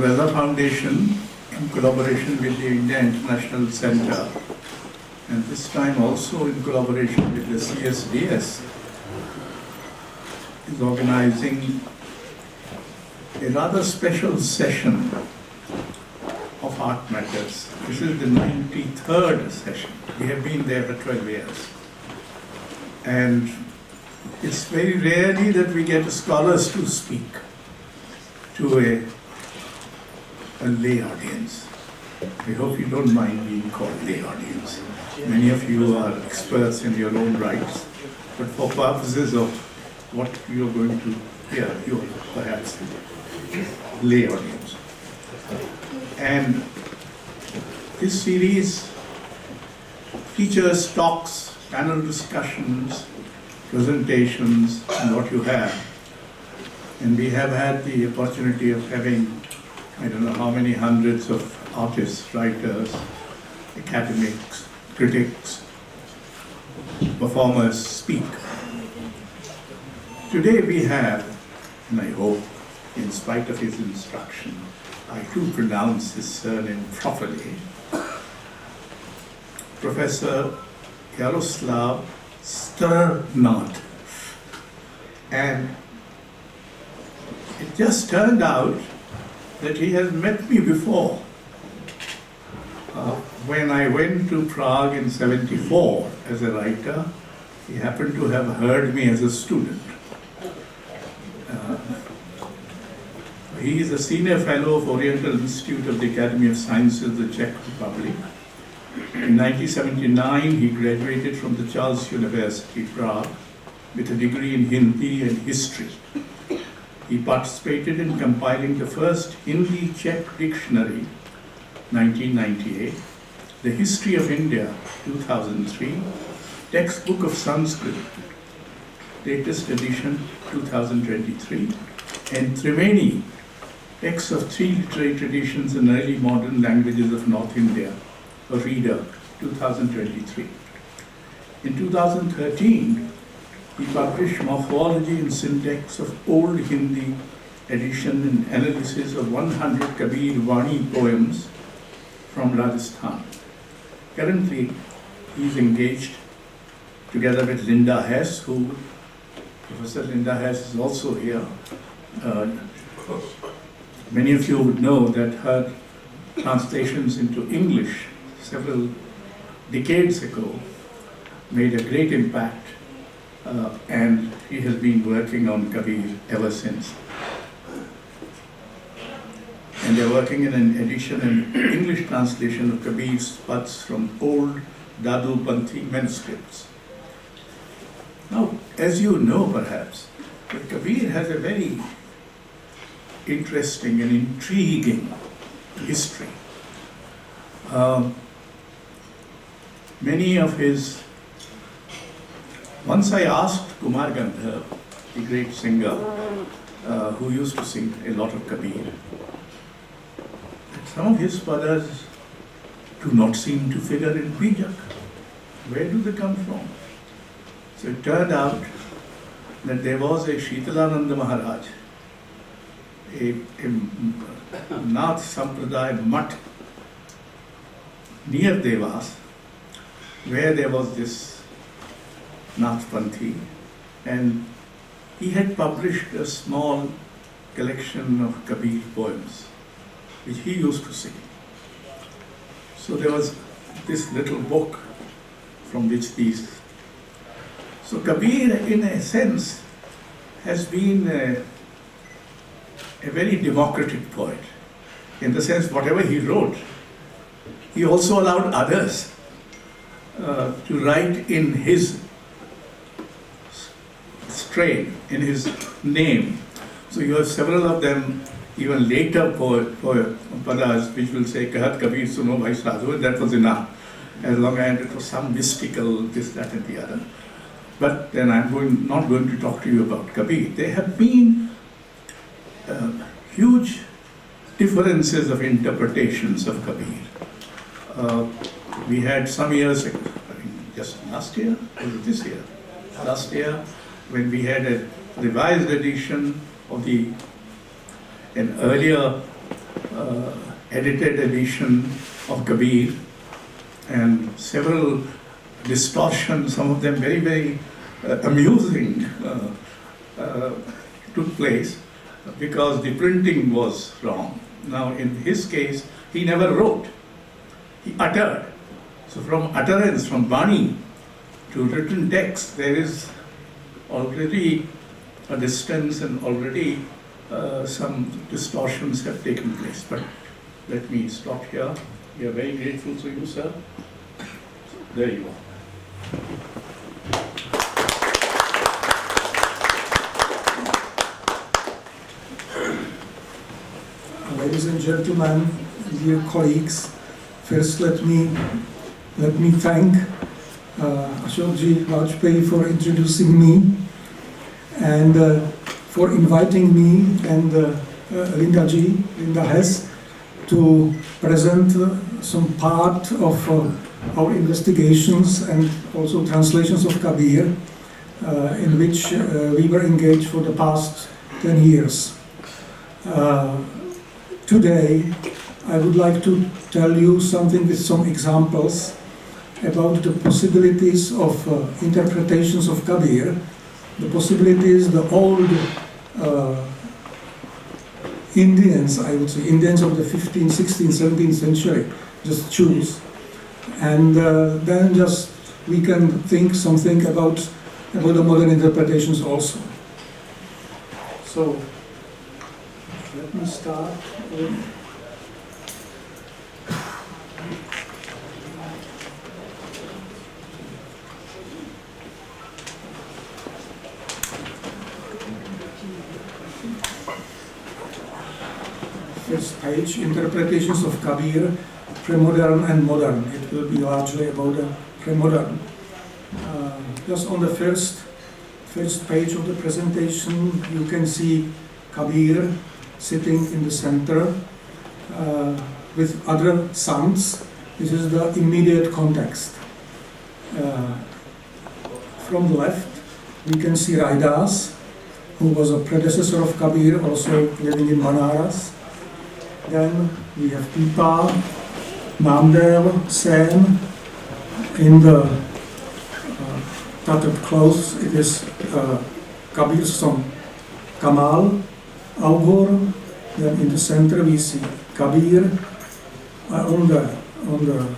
Raza Foundation, in collaboration with the India International Center, and this time also in collaboration with the CSDS, is organizing a rather special session of Art Matters. This is the 93rd session. We have been there for 12 years. And it's very rarely that we get scholars to speak to a lay audience. I hope you don't mind being called lay audience. Many of you are experts in your own rights, but for purposes of what you're going to hear, you're perhaps lay audience. And this series features talks, panel discussions, presentations, and what you have. And we have had the opportunity of having, I don't know how many hundreds of artists, writers, academics, critics, performers speak. Today we have, and I hope, in spite of his instruction, I too pronounce his surname properly, Professor Jaroslav Strnad. And it just turned out that he has met me before. When I went to Prague in '74 as a writer, he happened to have heard me as a student. He is a senior fellow of Oriental Institute of the Academy of Sciences, the Czech Republic. In 1979, he graduated from the Charles University, Prague, with a degree in Hindi and history. He participated in compiling the first Hindi-Czech dictionary, 1998, the History of India, 2003, Textbook of Sanskrit, latest edition, 2023, and Triveni, Text of Three Literary Traditions in Early Modern Languages of North India, a reader, 2023. In 2013, he published Morphology and Syntax of Old Hindi edition and analysis of 100 Kabir Vani poems from Rajasthan. Currently, he is engaged together with Linda Hess, who, Professor Linda Hess is also here. Many of you would know that her translations into English several decades ago made a great impact, and he has been working on Kabir ever since. And they're working in an edition and English translation of Kabir's Pads from old Dadu Panthi manuscripts. Now, as you know perhaps, that Kabir has a very interesting and intriguing history. Many of his, once I asked Kumar Gandharv, the great singer, who used to sing a lot of Kabir, some of his padas do not seem to figure in Bijak. Where do they come from? So it turned out that there was a Shitalananda Maharaj, a Nath Sampradaya Mutt near Devas, where there was this Nath Panthi, and he had published a small collection of Kabir poems, which he used to sing. So there was this little book from which these. So Kabir, in a sense, has been a very democratic poet, in the sense whatever he wrote, he also allowed others to write in his strain, in his name. So you have several of them, even later padas, which will say, Kahat Kabir Suno Bhai Sadhu, and that was enough. As long as it was some mystical, this, that, and the other. But then I'm not going to talk to you about Kabir. There have been huge differences of interpretations of Kabir. We had some years, I think just last year, or this year? Last year, when we had a revised edition of an earlier edited edition of Kabir, and several distortions, some of them very, very amusing, took place because the printing was wrong. Now, in his case, he never wrote, he uttered. So from utterance, from Bani to written text, there is already a distance and already some distortions have taken place. But let me stop here. We are very grateful to you, sir. There you are. Ladies and gentlemen, dear colleagues, first let me thank Ashokji Vajpayee for introducing me and for inviting me and Linda Hess to present some part of our investigations and also translations of Kabir in which we were engaged for the past 10 years. Today, I would like to tell you something with some examples about the possibilities of interpretations of Kabir, the possibilities the old Indians, I would say, Indians of the 15th, 16th, 17th century, just choose. And then just we can think something about the modern interpretations also. So, let me start with first page, interpretations of Kabir, Premodern and Modern. It will be largely about the Premodern. Just on the first page of the presentation, you can see Kabir sitting in the center with other sons. This is the immediate context. From the left, we can see Raidas, who was a predecessor of Kabir, also living in Banaras. Then we have Pipa, Namdev, Sen. In the tattered clothes, it is Kabir's son Kamal, Augur. Then in the center we see Kabir. On the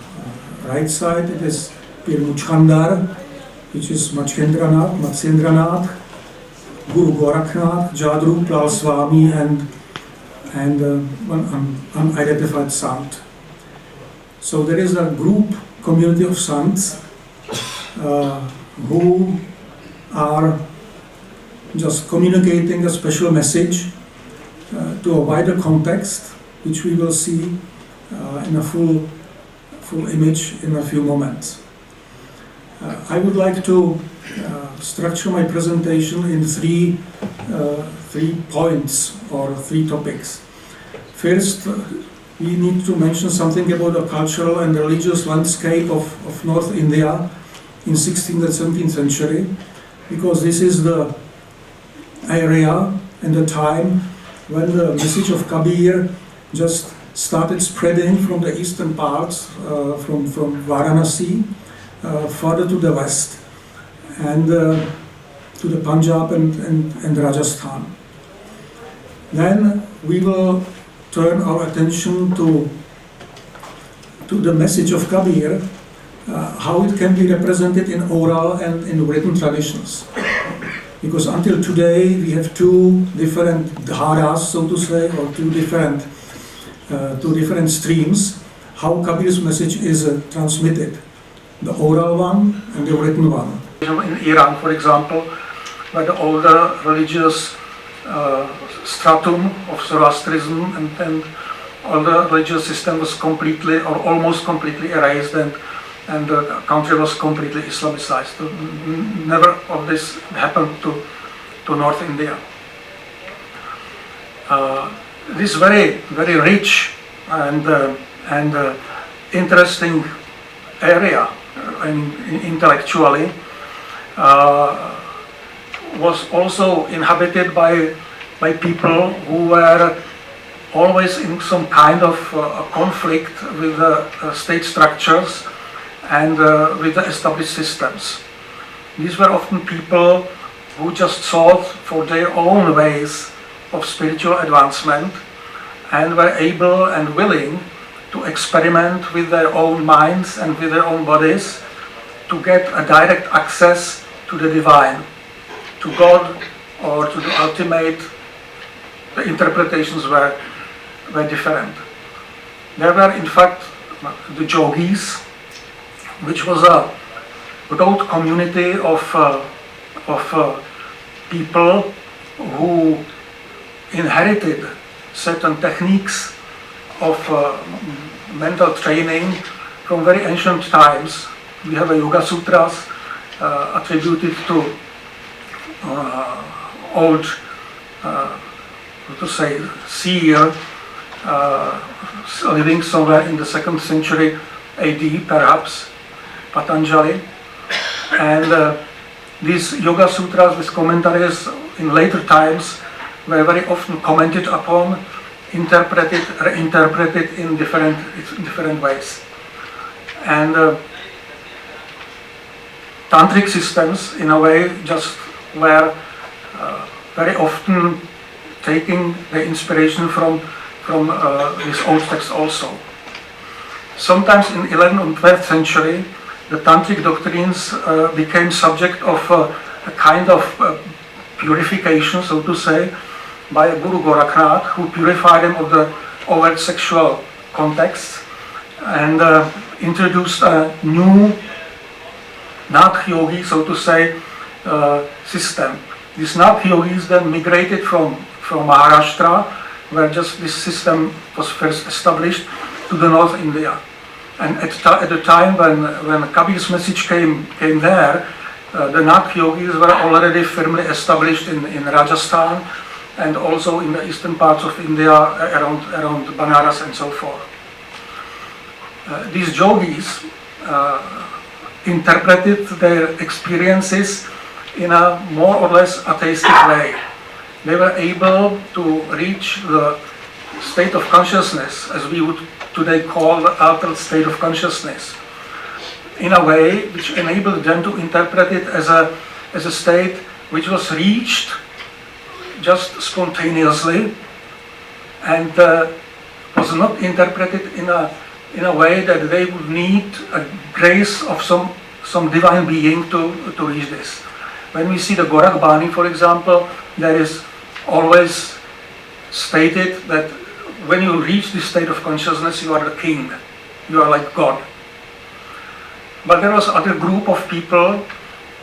right side it is Pir Muchkandar, which is Matsyendranath, Guru Gorakhnath, Jadru, Lal Swami, and one unidentified sant. So there is a group, community of sants who are just communicating a special message to a wider context, which we will see in a full image in a few moments. I would like to structure my presentation in three points or three topics. First, we need to mention something about the cultural and religious landscape of North India in 16th and 17th century, because this is the area and the time when the message of Kabir just started spreading from the eastern parts, from Varanasi, further to the west, and to the Punjab and Rajasthan. Then we will turn our attention to the message of Kabir, how it can be represented in oral and in written traditions. Because until today we have two different dharas, so to say, or two different streams, how Kabir's message is transmitted. The oral one and the written one. In Iran, for example, where the older religious stratum of Zoroastrianism and all the religious system was completely or almost completely erased, and the country was completely Islamicized. Never of this happened to North India. This very, very rich and interesting area, intellectually, was also inhabited by people who were always in some kind of conflict with the state structures and with the established systems. These were often people who just sought for their own ways of spiritual advancement and were able and willing to experiment with their own minds and with their own bodies to get a direct access to the divine, to God, or to the ultimate. The interpretations were different. There were in fact the yogis, which was a broad community of people who inherited certain techniques of mental training from very ancient times. We have a Yoga Sutras attributed to old, seer living somewhere in the 2nd century AD, perhaps, Patanjali. And these Yoga Sutras with commentaries in later times were very often commented upon, interpreted, reinterpreted in different ways. And tantric systems, in a way, just were very often taking the inspiration from this old text also. Sometimes in 11th and 12th century, the tantric doctrines became subject of a kind of purification, so to say, by Guru Goraknath, who purified them of the overt sexual context and introduced a new Nath Yogi, so to say, system. These Nath Yogis then migrated from Maharashtra, where just this system was first established, to the North India. And at the time when Kabir's message came there, the Nath Yogis were already firmly established in Rajasthan and also in the eastern parts of India around Banaras and so forth. These yogis interpreted their experiences in a more or less atheistic way. They were able to reach the state of consciousness, as we would today call the altered state of consciousness, in a way which enabled them to interpret it as a state which was reached just spontaneously and was not interpreted in a way that they would need a grace of some divine being to reach this. When we see the Gorakh Bani, for example, there is always stated that when you reach this state of consciousness, you are the king, you are like God. But there was other group of people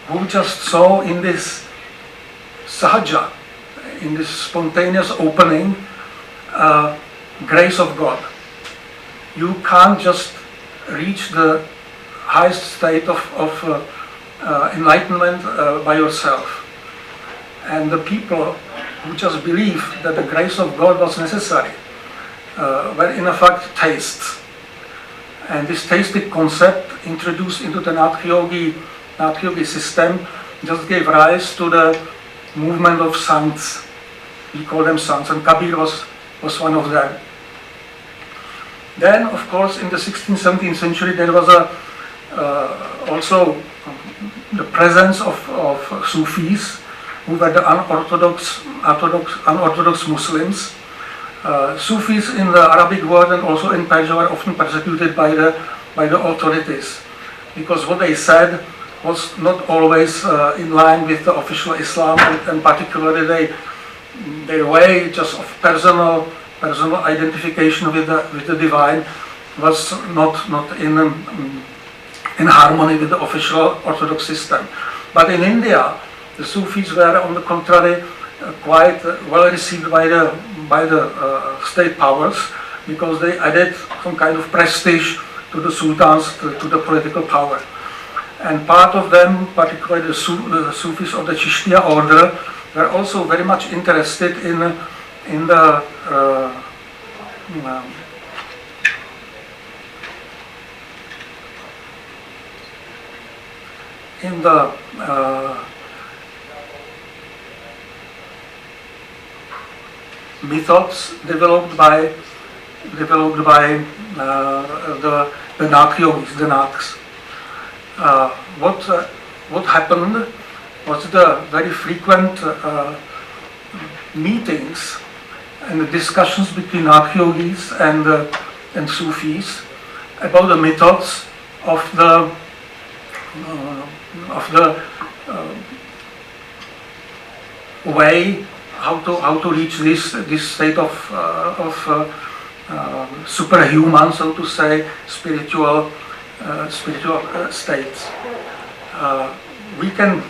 who just saw in this sahaja, in this spontaneous opening, grace of God. You can't just reach the highest state of enlightenment by yourself. And the people who just believed that the grace of God was necessary were in fact theists. And this theistic concept introduced into the Nath Yogi system just gave rise to the movement of saints. We call them saints, and Kabir was one of them. Then, of course, in the 16th, 17th century, there was also the presence of Sufis, who were the unorthodox Muslims. Sufis in the Arabic world and also in Persia were often persecuted by the authorities, because what they said was not always in line with the official Islam, and particularly their way just of personal identification with the divine was not in harmony with the official Orthodox system. But in India, the Sufis were, on the contrary, quite well received by the state powers, because they added some kind of prestige to the sultans, to the political power. And part of them, particularly the Sufis of the Chishtiya order, were also very much interested in the methods developed by the Nag yogis, the Nags. What happened was the very frequent meetings and the discussions between Nag yogis and Sufis about the methods of the way how to reach this state of superhuman, so to say, spiritual states. We can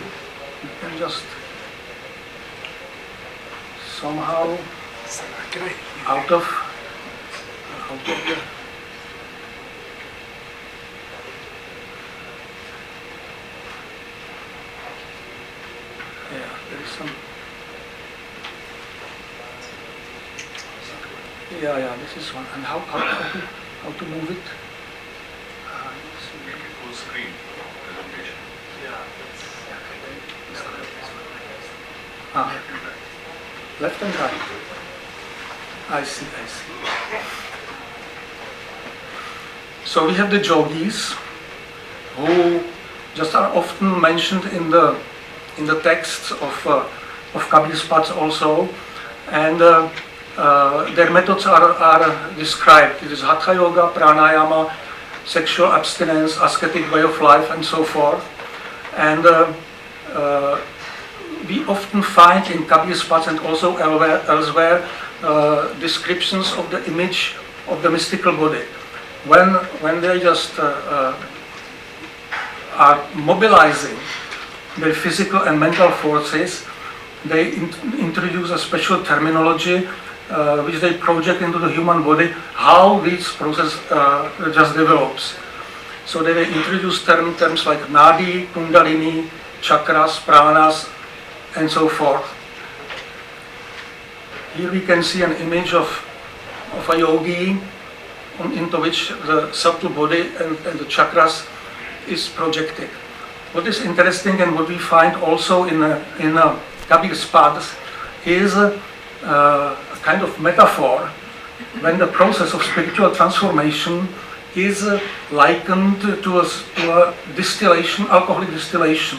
just somehow out of the there is some. Yeah, this is one. And how to move it? Full screen presentation. Left and right. I see. So we have the yogis, who just are often mentioned in the texts of Kabir's paths also, and their methods are described. It is Hatha Yoga, Pranayama, sexual abstinence, ascetic way of life, and so forth. And we often find in Kabir's paths and also elsewhere descriptions of the image of the mystical body. When they just are mobilizing their physical and mental forces, they introduce a special terminology which they project into the human body, how this process just develops. So they introduce terms like nadi, kundalini, chakras, pranas, and so forth. Here we can see an image of a yogi into which the subtle body and the chakras is projected. What is interesting and what we find also in Kabir's paths is a kind of metaphor when the process of spiritual transformation is likened to a distillation, alcoholic distillation,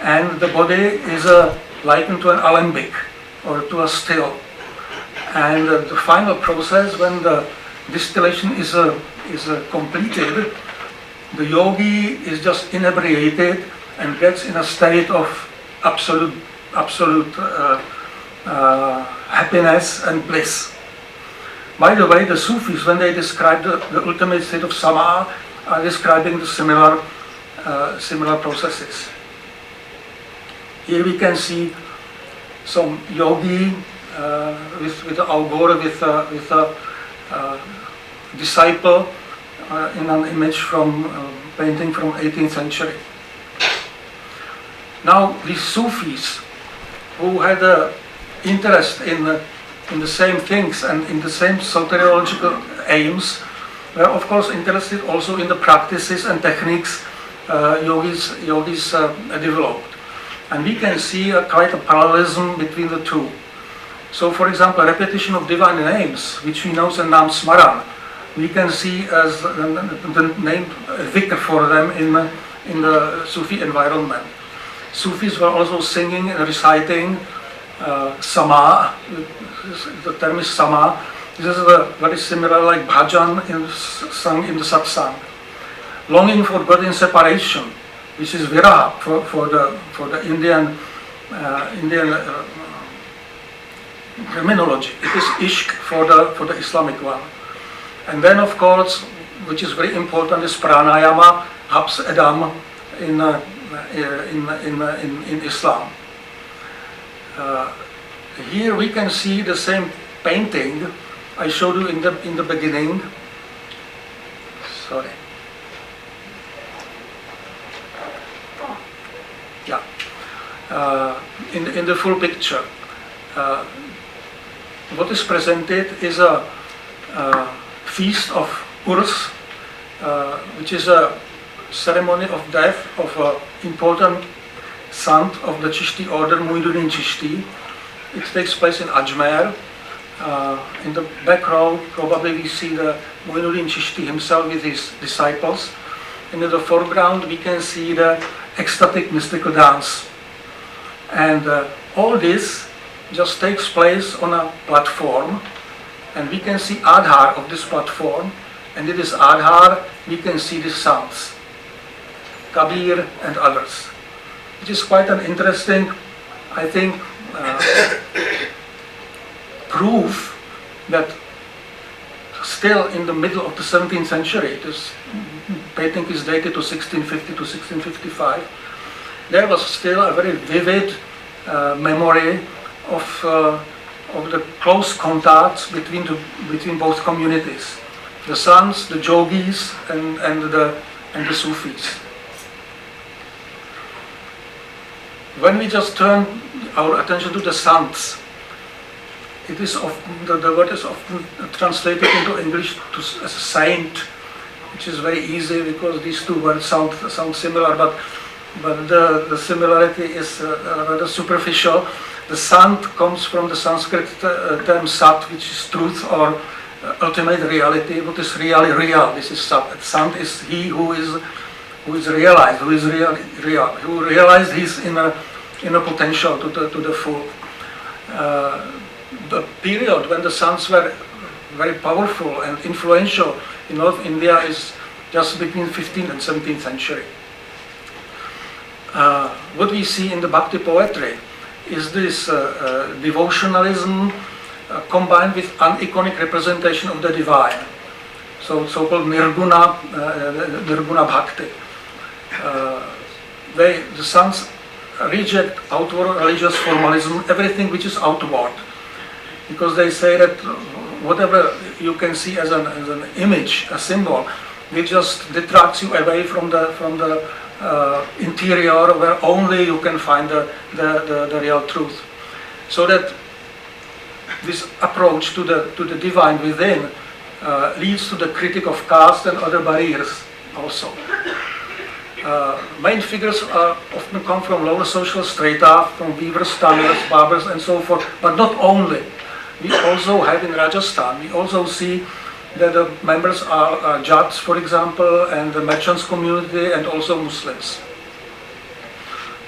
and the body is likened to an alembic or to a still. And the final process, when the distillation is completed, the yogi is just inebriated and gets in a state of absolute happiness and bliss. By the way, the Sufis, when they describe the ultimate state of sama, are describing the similar processes. Here we can see some yogi with the algor, with a disciple in an image from painting from 18th century. Now these Sufis, who had an interest in the same things and in the same soteriological aims, were of course interested also in the practices and techniques yogis developed. And we can see quite a parallelism between the two. So for example, repetition of divine names, which we know as Nam Smaran, we can see as the name dhikr for them in the Sufi environment. Sufis were also singing and reciting sama. The term is sama. This is very similar like bhajan sung in the satsang. Longing for God in separation, which is viraha for the Indian terminology. It is ishq for the Islamic one. And then, of course, which is very important, is pranayama, habs edam in Islam. Here we can see the same painting I showed you in the beginning. Sorry. Yeah. In the full picture, what is presented is a feast of Urs, which is a ceremony of death of an important sant of the Chishti order, Muinuddin Chishti. It takes place in Ajmer, In the back row, probably we see the Muinuddin Chishti himself with his disciples. And in the foreground, we can see the ecstatic mystical dance. And all this just takes place on a platform. And we can see Adhar of this platform. And in this Adhar, we can see the sons, Kabir and others. Which is quite an interesting, I think, proof that still in the middle of the 17th century, this painting is dated to 1650 to 1655, there was still a very vivid memory of the close contacts between both communities, the sons, the jogis, and the Sufis. When we just turn our attention to the sons, it is often, the word is often translated into English as saint, which is very easy because these two words sound similar, but the similarity is rather superficial. The sant comes from the Sanskrit term sat, which is truth or ultimate reality. What is really real? This is sat. Sant is he who is realized, who is real, who realized his inner potential to the full. The period when the sons were very powerful and influential in North India is just between 15th and 17th century. What we see in the Bhakti poetry is this devotionalism combined with uniconic representation of the divine, so-called Nirguna Bhakti. The sons reject outward religious formalism, everything which is outward, because they say that whatever you can see as an image, a symbol, it just detracts you away from the interior, where only you can find the real truth. So that this approach to the divine within leads to the critique of caste and other barriers also. Main figures often come from lower social strata, from weavers, tanners, barbers, and so forth, but not only. We also have in Rajasthan, we also see that the members are Jats, for example, and the merchants community, and also Muslims.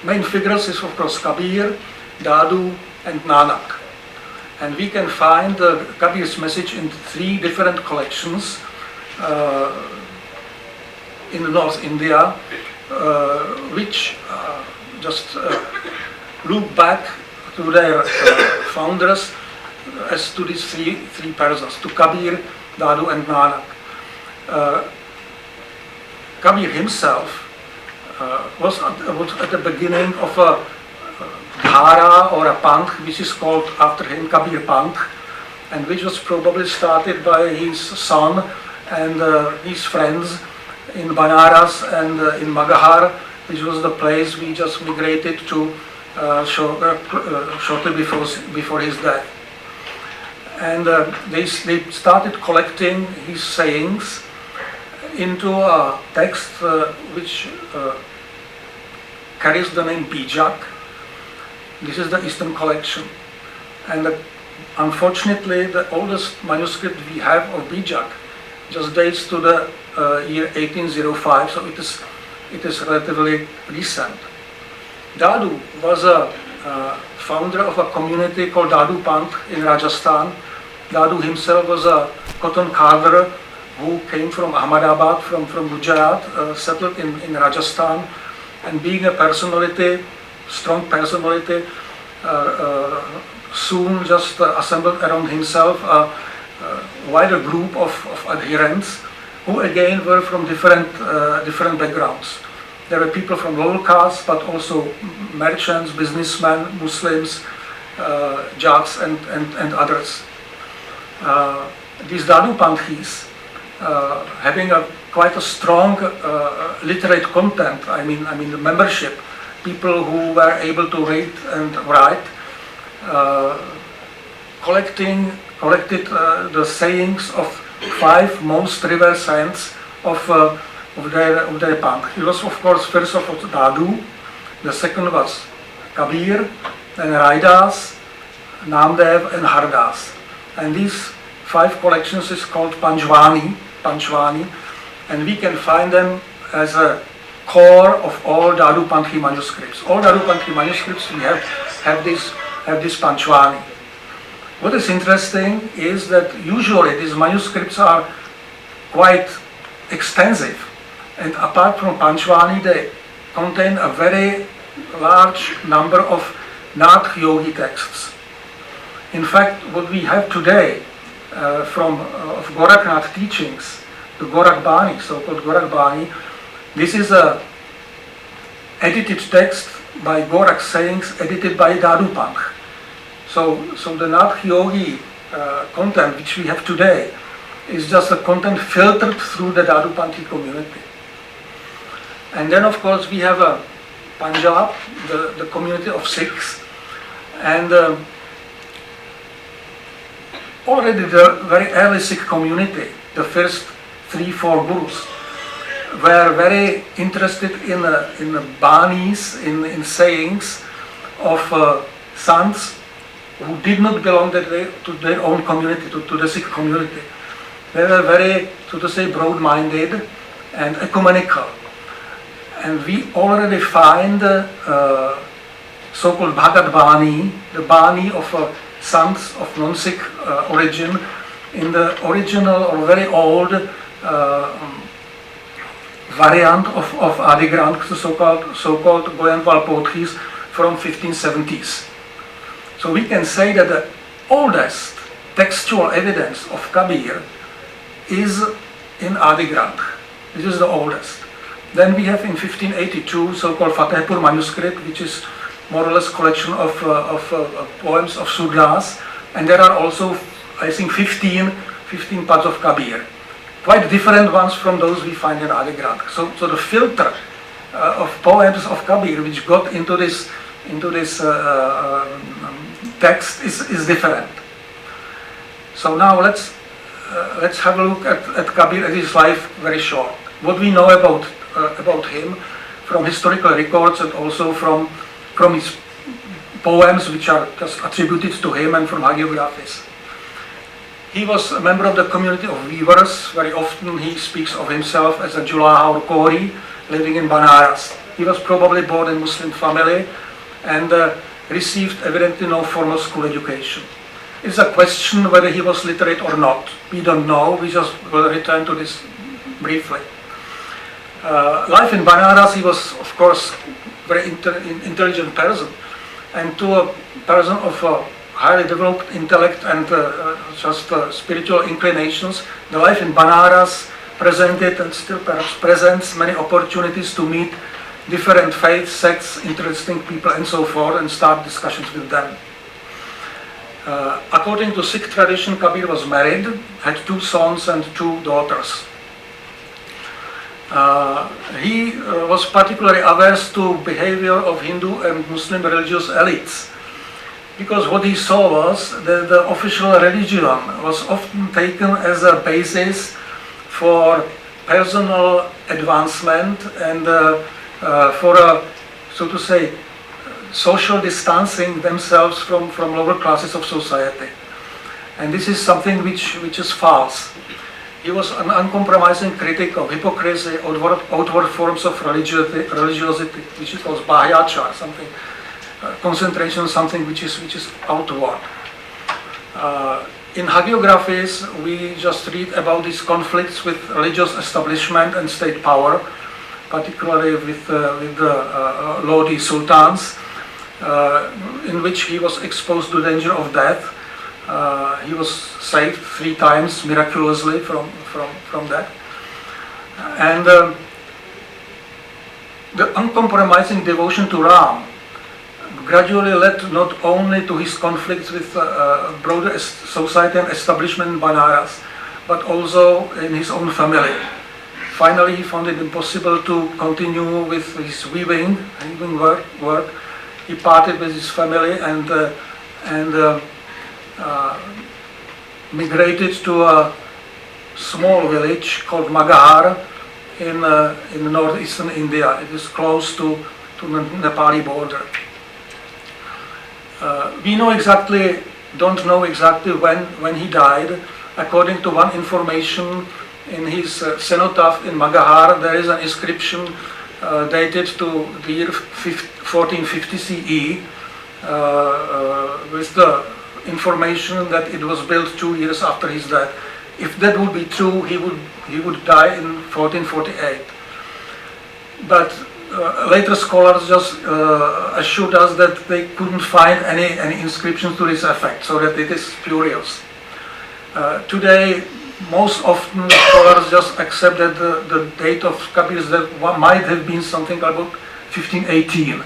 Main figures is of course Kabir, Dadu, and Nanak. And we can find Kabir's message in 3 different collections in North India, which just look back to their founders as to these three persons, to Kabir, Dadu, and Nanak. Kabir himself was at the beginning of a dhara or a panth, which is called after him Kabir Panth, and which was probably started by his son and his friends in Banaras and in Magahar, which was the place we just migrated to shortly before his death. And they started collecting his sayings into a text which carries the name Bijak. This is the Eastern collection. And unfortunately, the oldest manuscript we have of Bijak just dates to the year 1805, so it is relatively recent. Dadu was a founder of a community called Dadu Panth in Rajasthan. Dadu himself was a cotton carver who came from Ahmedabad, from Gujarat, settled in Rajasthan, and being a personality, strong personality, soon just assembled around himself a wider group of adherents who again were from different backgrounds. There were people from lower caste, but also merchants, businessmen, Muslims, Jats, and others. These Dadu Panthis, having quite a strong literate content, I mean the membership, people who were able to read and write, collected the sayings of 5 most revered saints of their panth. It was of course first of all Dadu, the second was Kabir, then Raidas, Namdev, and Hardas. And these 5 collections is called Panchvani, and we can find them as a core of all Dadupanthi manuscripts. All Dadupanthi manuscripts we have this Panchvani. What is interesting is that usually these manuscripts are quite extensive, and apart from Panchvani, they contain a very large number of Nath Yogi texts. In fact, what we have today from of Gorakhnath teachings, the Gorakh Bani, so-called Gorakh Bani, this is a edited text by Gorakh sayings edited by Dadupanth. So the Nath Yogi content which we have today is just a content filtered through the Dadupanthi community. And then of course we have a Punjab, the community of Sikhs, and already the very early Sikh community, the first 3-4 gurus, were very interested in the banis, in sayings of sants who did not belong to their own community, to the Sikh community. They were very, so to say, broad-minded and ecumenical. And we already find so-called Bhagat Bani, the Bani of sants of non-Sikh origin, in the original or very old variant of Adi Granth, the so-called Goyandwal Pothis from 1570s. So we can say that the oldest textual evidence of Kabir is in Adi Granth. This is the oldest. Then we have in 1582 so-called Fatehpur manuscript, which is more or less collection of poems of Sudras, and there are also, I think, 15 parts of Kabir, quite different ones from those we find in Adi Granth. So the filter of poems of Kabir which got into this text is different. So now let's have a look at Kabir and his life very short. What we know about him from historical records and also from his poems which are just attributed to him and from hagiographies. He was a member of the community of weavers. Very often he speaks of himself as a Julaha or Kori living in Banaras. He was probably born in Muslim family and received evidently no formal school education. It's a question whether he was literate or not. We don't know. We just will return to this briefly. Life in Banaras, he was of course very intelligent person, and to a person of highly developed intellect and spiritual inclinations, the life in Banaras presented and still perhaps presents many opportunities to meet different faiths, sects, interesting people and so forth, and start discussions with them. According to Sikh tradition, Kabir was married, had 2 sons and 2 daughters. He was particularly averse to behavior of Hindu and Muslim religious elites, because what he saw was that the official religion was often taken as a basis for personal advancement and for a, so to say, social distancing themselves from lower classes of society. And this is something which is false. He was an uncompromising critic of hypocrisy, outward forms of religiosity, which he calls Bahyachar, something, concentration on something which is outward. In hagiographies, we just read about these conflicts with religious establishment and state power, particularly with the Lodi sultans, in which he was exposed to danger of death. He was saved 3 times miraculously from that. And the uncompromising devotion to Ram gradually led not only to his conflicts with broader society and establishment in Banaras, but also in his own family. Finally, he found it impossible to continue with his weaving work. He parted with his family and migrated to a small village called Magahar in northeastern India. It is close to the Nepali border. We know exactly don't know exactly when he died. According to one information in his cenotaph in Magahar, there is an inscription dated to the year 1450 CE with the information that it was built 2 years after his death. If that would be true, he would die in 1448. But later scholars just assured us that they couldn't find any inscriptions to this effect, so that it is spurious. Today, most often scholars just accept that the date of Kabir's death might have been something about 1518.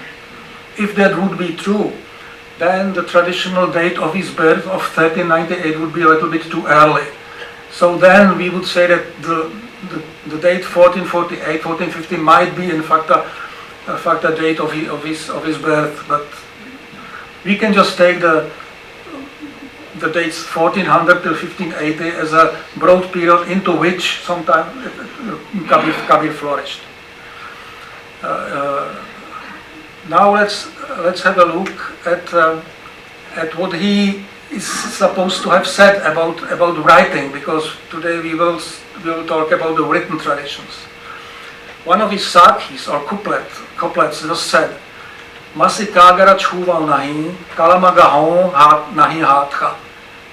If that would be true, then the traditional date of his birth of 1398 would be a little bit too early. So then we would say that the date 1448, 1450 might be in fact a date of his birth, but we can just take the dates 1400 till 1580 as a broad period into which sometime Kabir flourished. Now let's have a look at what he is supposed to have said about writing, because today we will talk about the written traditions. One of his sakhis or couplets just said, "Masi kagara chhuval nahi, kalama gahon hat nahi hath ka,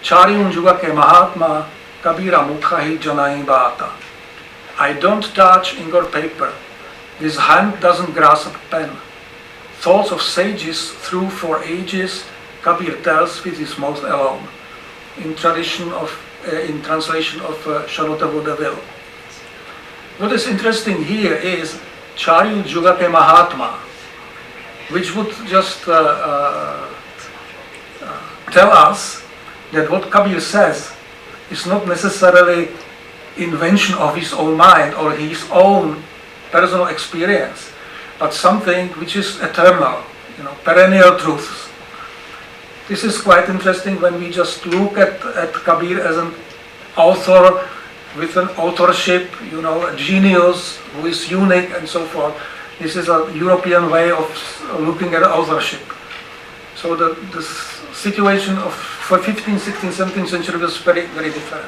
chariun juga ke mahatma, kabira mukha hi janai baata." I don't touch ink or paper, this hand doesn't grasp a pen. Thoughts of sages through for ages, Kabir tells with his mouth alone. In translation of Charlotte Vaudeville. What is interesting here is Charyu Juga ke Mahatma, which would just tell us that what Kabir says is not necessarily invention of his own mind or his own personal experience, but something which is eternal, perennial truths. This is quite interesting when we just look at Kabir as an author with an authorship, a genius who is unique and so forth. This is a European way of looking at authorship. So the situation for 15th, 16th, 17th century was very, very different.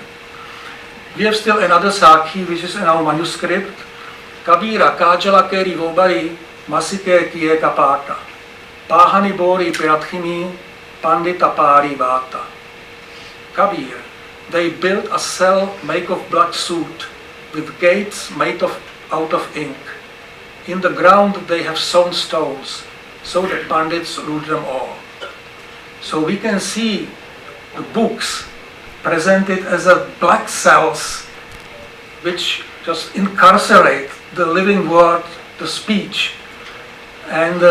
We have still another Sakhi which is in our manuscript. Kabira kajala keri vobari masike kiye kapata. Pahani bori peratchimi pandita pari vata. Kabir, they built a cell made of black soot with gates made out of ink. In the ground they have sown stones, so the pandits ruled them all. So we can see the books presented as a black cells which just incarcerate the living word, the speech. And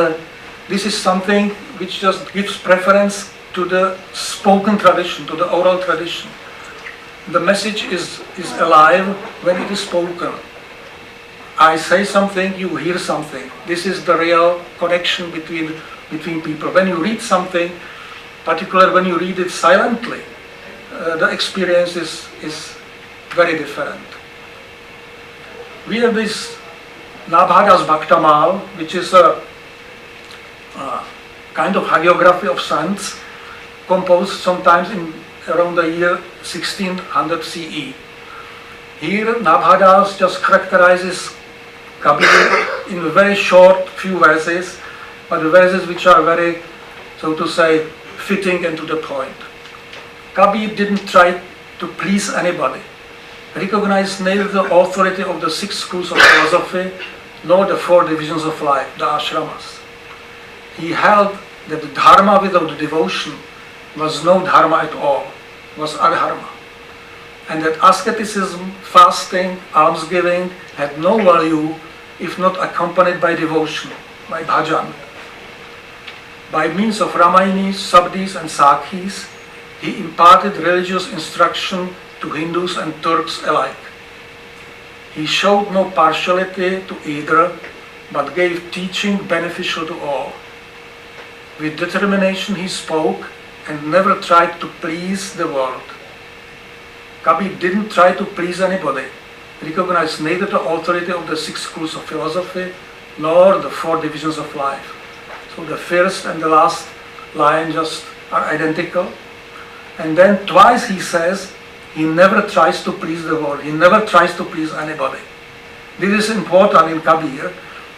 this is something which just gives preference to the spoken tradition, to the oral tradition. The message is alive when it is spoken. I say something, you hear something. This is the real connection between people. When you read something, particularly when you read it silently, the experience is very different. We have this Nabhada's Bhaktamal, which is a kind of hagiography of saints, composed sometimes around the year 1600 CE. Here Nabhadas just characterizes Kabir in a very short few verses, but the verses which are very, so to say, fitting and to the point. Kabir didn't try to please anybody, recognized neither the authority of the 6 schools of philosophy nor the 4 divisions of life, the ashramas. He held that the dharma without devotion was no dharma at all, was adharma, and that asceticism, fasting, almsgiving had no value if not accompanied by devotion, by bhajan. By means of Ramayanis, Sabdis and Sakhis, he imparted religious instruction to Hindus and Turks alike. He showed no partiality to either, but gave teaching beneficial to all. With determination he spoke and never tried to please the world. Kabir didn't try to please anybody, recognized neither the authority of the 6 schools of philosophy nor the 4 divisions of life. So the first and the last line just are identical. And then twice he says, he never tries to please the world, he never tries to please anybody. This is important in Kabir,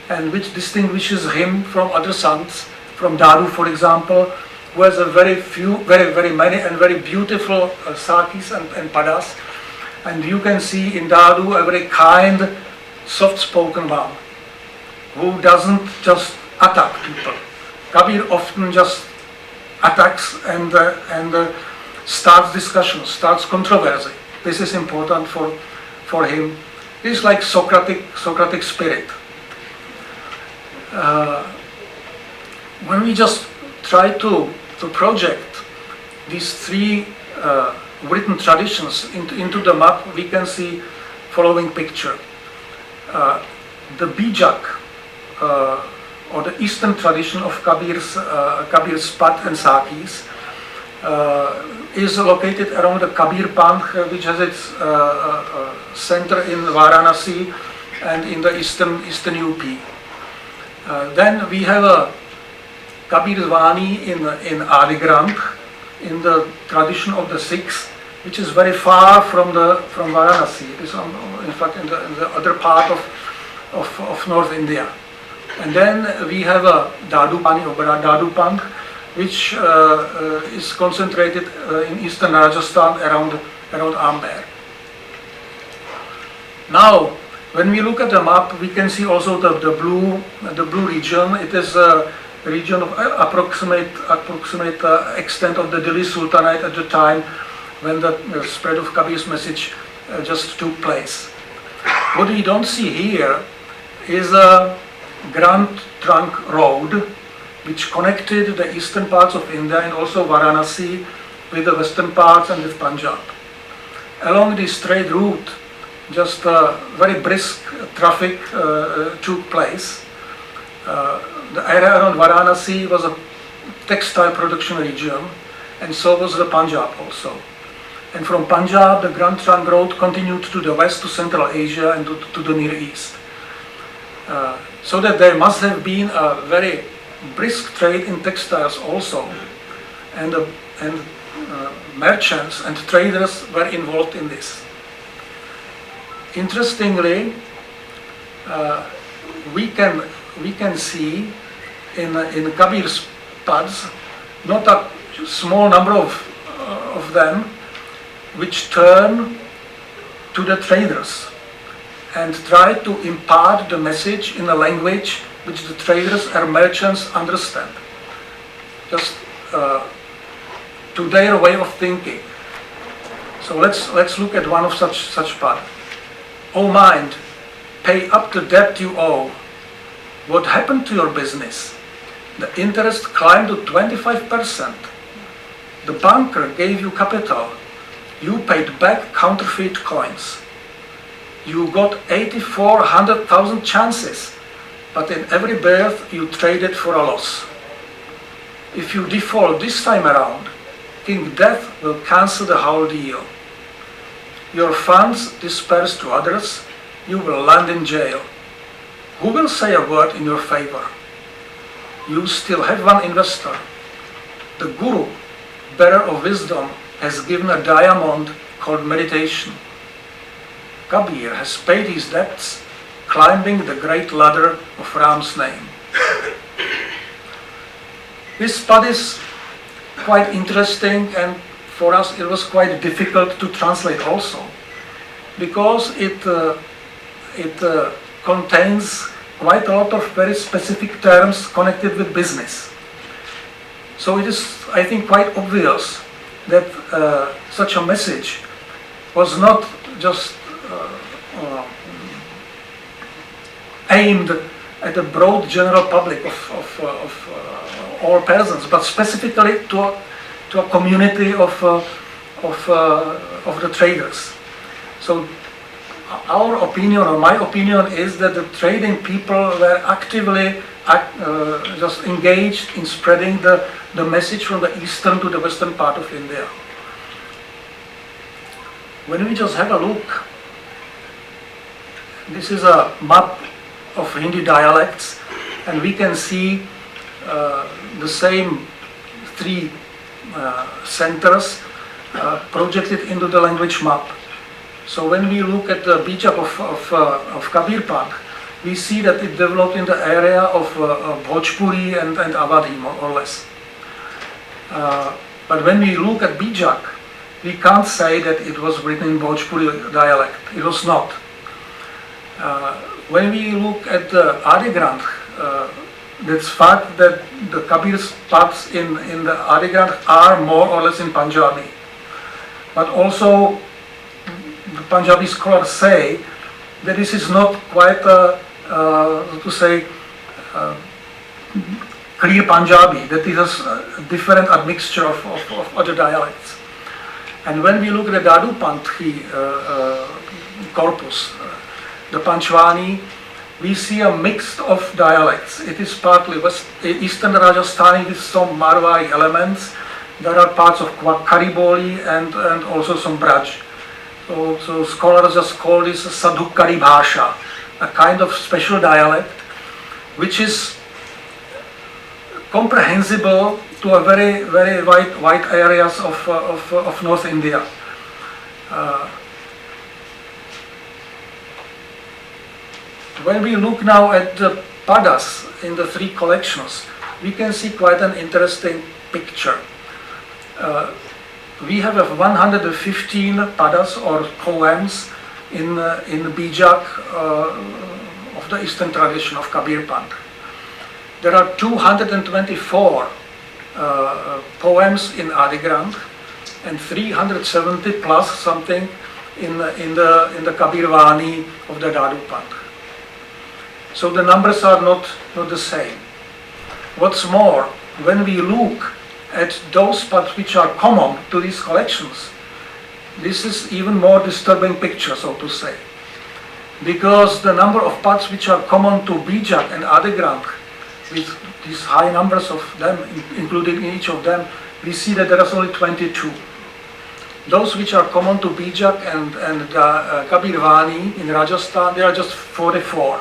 and which distinguishes him from other sants, from Dadu, for example, who has a very many and very beautiful sakis and padas. And you can see in Dadu a very kind, soft-spoken one, who doesn't just attack people. Kabir often just attacks and starts discussions, starts controversy. This is important for him. This is like Socratic spirit. When we just try to project these three written traditions into the map, we can see following picture. The Bijak, or the Eastern tradition of Kabir's Pad and Sakis, is located around the Kabir Panch, which has its center in Varanasi and in the eastern UP. Then we have a Kabir Vani in Adi Granth, in the tradition of the Sikhs, which is very far from Varanasi. It is in fact in the other part of North India. And then we have a Dadu Pani or Dadu Panch, which is concentrated in eastern Rajasthan around Amber. Now, when we look at the map, we can see also the blue region. It is a region of approximate extent of the Delhi Sultanate at the time when the spread of Kabir's message just took place. What we don't see here is a Grand Trunk Road which connected the eastern parts of India and also Varanasi with the western parts and with Punjab. Along this trade route, just very brisk traffic took place. The area around Varanasi was a textile production region, and so was the Punjab also. And from Punjab, the Grand Trunk Road continued to the west to Central Asia and to the Near East. So that there must have been a very brisk trade in textiles also, and merchants and traders were involved in this. Interestingly, we can see in Kabir's pads not a small number of them which turn to the traders and try to impart the message in a language which the traders or merchants understand, just to their way of thinking. So let's look at one of such pads. O mind, pay up the debt you owe. What happened to your business? The interest climbed to 25%. The banker gave you capital. You paid back counterfeit coins. You got 84,000 chances, but in every birth you traded for a loss. If you default this time around, King Death will cancel the whole deal. Your funds dispersed to others, you will land in jail. Who will say a word in your favor? You still have one investor. The Guru, bearer of wisdom, has given a diamond called meditation. Kabir has paid his debts, climbing the great ladder of Ram's name. This pad is quite interesting, and for us it was quite difficult to translate also, because it contains quite a lot of very specific terms connected with business. So it is, I think, quite obvious that such a message was not just aimed at the broad general public of all persons, but specifically to a community of the traders. So our opinion, or my opinion, is that the trading people were actively just engaged in spreading the message from the eastern to the western part of India. When we just have a look, this is a map of Hindi dialects, and we can see the same three centers projected into the language map. So when we look at the Bijak of Kabir Panth, we see that it developed in the area of Bhojpuri and Awadhi, more or less. But when we look at Bijak, we can't say that it was written in Bhojpuri dialect. It was not. When we look at the Adi Granth, that's fact that the Kabir's paths in the Adi Granth are more or less in Punjabi. But also, the Punjabi scholars say that this is not quite clear Punjabi, that it has a different admixture of other dialects. And when we look at the Dadu Panthi corpus, the Panchwani, we see a mix of dialects. It is partly Eastern Rajasthani with some Marwari elements. There are parts of Kariboli and also some Braj. So scholars just call this Sadhukari Bhasha, a kind of special dialect which is comprehensible to a very, very wide areas of North India. When we look now at the padas in the three collections, we can see quite an interesting picture. We have 115 padas or poems in Bijak of the Eastern tradition of Kabir Panth. There are 224 poems in Adi Granth and 370 plus something in the Kabir Vani of the Dadu Panth. So the numbers are not the same. What's more, when we look at those parts which are common to these collections, this is even more disturbing picture, so to say. Because the number of parts which are common to Bijak and Adi Granth, with these high numbers of them included in each of them, we see that there is only 22. Those which are common to Bijak and Kabir Vani in Rajasthan, there are just 44.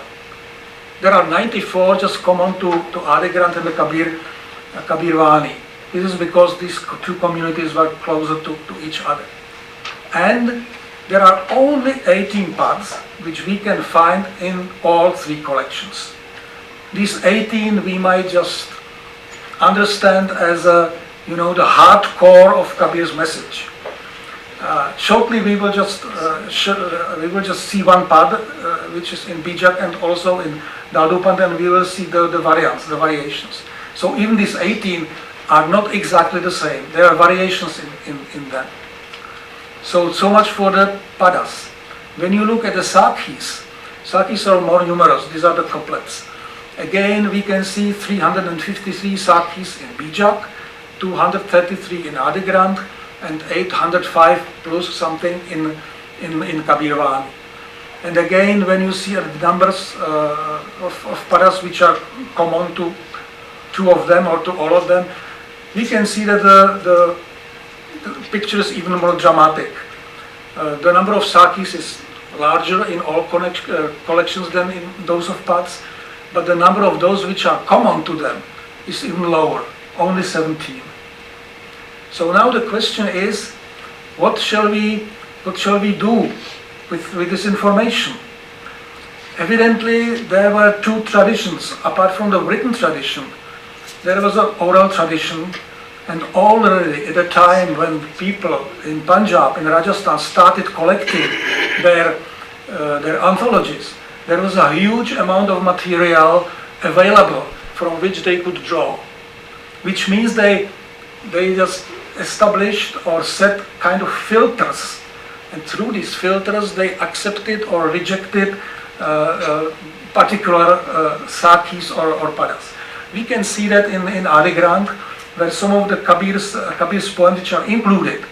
There are 94 just common to Adi Granth and the Kabir Vani. This is because these two communities were closer to each other. And there are only 18 pads which we can find in all three collections. These 18 we might just understand as the hardcore of Kabir's message. Shortly we will just see one pad which is in Bijak and also in Dadu Panth, and we will see the variants, the variations. So even these 18 are not exactly the same. There are variations in them. So much for the padas. When you look at the sakhis are more numerous. These are the couplets. Again, we can see 353 sakhis in Bijak, 233 in Adi Granth, and 805 plus something in Kabir Vani. And again, when you see the numbers of padas which are common to two of them or to all of them, we can see that the picture is even more dramatic. The number of sakhis is larger in all collections than in those of pads, but the number of those which are common to them is even lower, only 17. So now the question is, what shall we do with this information? Evidently, there were two traditions apart from the written tradition. There was an oral tradition, and already at the time when people in Punjab, in Rajasthan, started collecting their anthologies, there was a huge amount of material available from which they could draw, which means they just established or set kind of filters, and through these filters they accepted or rejected particular sakhis or padas. We can see that in Adi Granth, where some of the Kabir's poems which are included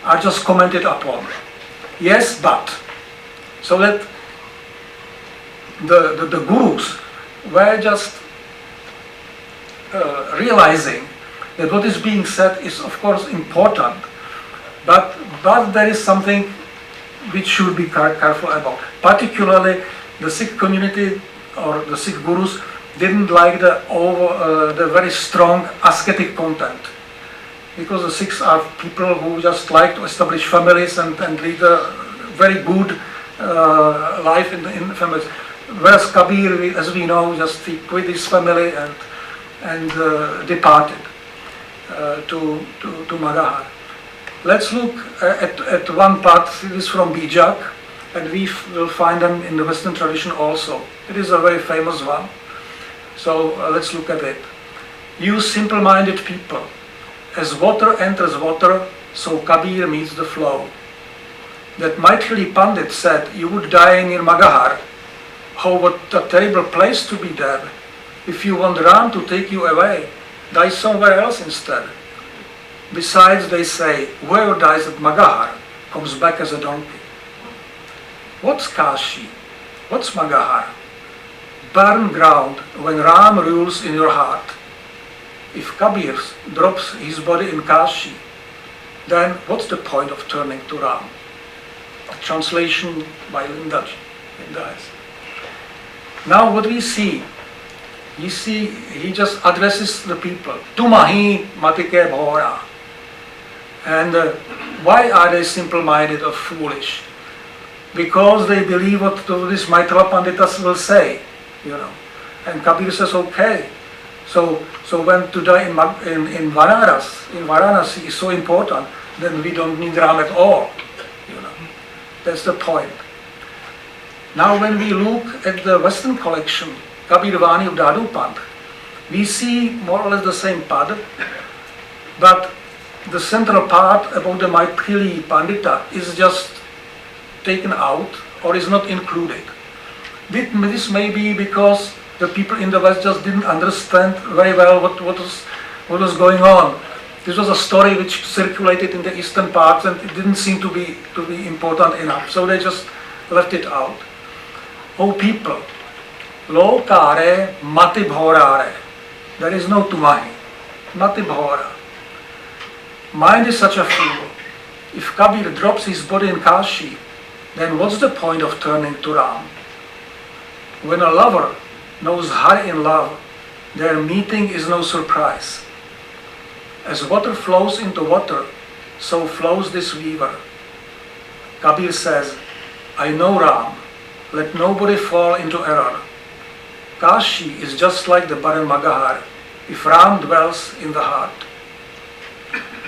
are just commented upon. Yes, but. So that the gurus were just realizing that what is being said is of course important, but there is something which should be careful about. Particularly the Sikh community or the Sikh gurus didn't like the very strong ascetic content. because the Sikhs are people who just like to establish families and lead a very good life in families. Whereas Kabir, as we know, just he quit his family and departed to Magadha. Let's look at one part. This is from Bijak, and we will find them in the Western tradition also. It is a very famous one. So let's look at it. You simple-minded people, as water enters water, so Kabir meets the flow. That Maithili Pandit said you would die near Magadha. Oh, what a terrible place to be dead. If you want Ram to take you away, die somewhere else instead. Besides, they say, whoever dies at Magadha comes back as a donkey. What's Kashi? What's Magadha? Barren ground when Ram rules in your heart. If Kabir drops his body in Kashi, then what's the point of turning to Ram? A translation by Linda. Now what we see, he just addresses the people. Tumahi matike bhora. And why are they simple-minded or foolish? Because they believe what these Maitreya Panditas will say, you know. And Kabir says, okay. So when to die in Varanasi is so important, then we don't need Ram at all, you know. That's the point. Now when we look at the Western collection, Kabir Vani of Dadu Pant, we see more or less the same pad, but the central part about the Maithili Pandita is just taken out or is not included. This may be because the people in the West just didn't understand very well what was going on. This was a story which circulated in the eastern parts and it didn't seem to be important enough, so they just left it out. Oh people, lo kare mati bhorare. There is no tumahi, mati bhora. Mind is such a fool. If Kabir drops his body in Kashi, then what's the point of turning to Ram? When a lover knows Hari in love, their meeting is no surprise. As water flows into water, so flows this weaver. Kabir says, I know Ram, let nobody fall into error. Kashi is just like the barren Magadha, if Ram dwells in the heart.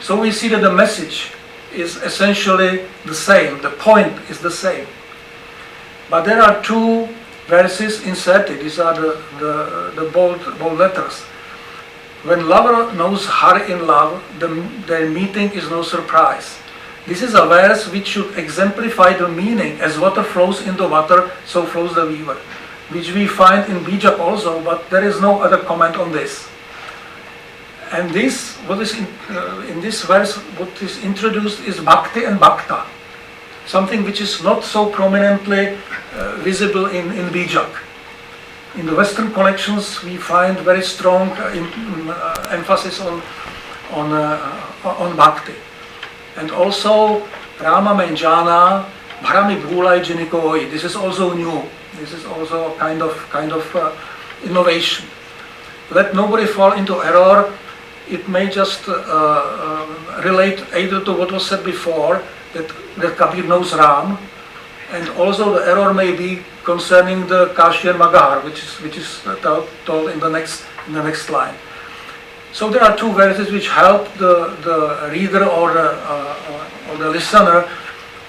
So we see that the message is essentially the same, the point is the same. But there are two verses inserted, these are the bold letters. When lover knows Hari in love, their meeting is no surprise. This is a verse which should exemplify the meaning, as water flows into water, so flows the weaver, which we find in Bijak also, but there is no other comment on this. And this, what is in this verse, what is introduced is Bhakti and Bhakta, something which is not so prominently visible in Bijak. In the Western collections, we find very strong emphasis on Bhakti. And also, Rama Menjana, Bharami Bhulai Jinikoi. This is also new. This is also a kind of innovation. Let nobody fall into error. It may just relate either to what was said before, that Kabir knows Ram, and also the error may be concerning the Kashi and Magadha, which is told in the next line. So there are two verses which help the reader or the listener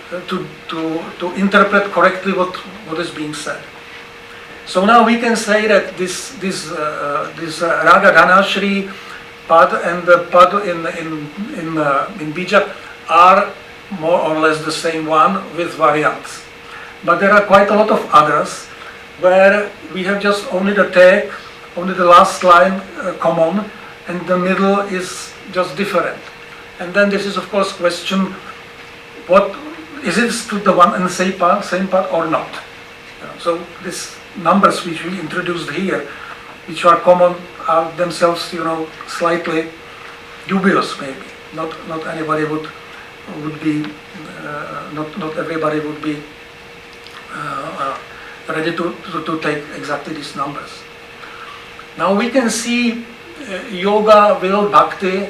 to interpret correctly what is being said. So now we can say that this Raga Dhanashri pad and the pad in Bijak are more or less the same one with variants. But there are quite a lot of others where we have just only the tag, only the last line common, and the middle is just different. And then this is of course question, what is it to the one and the same part or not? So these numbers which we introduced here, which are common, are themselves, slightly dubious maybe. Not anybody would be, not everybody would be ready to take exactly these numbers. Now we can see yoga, will, bhakti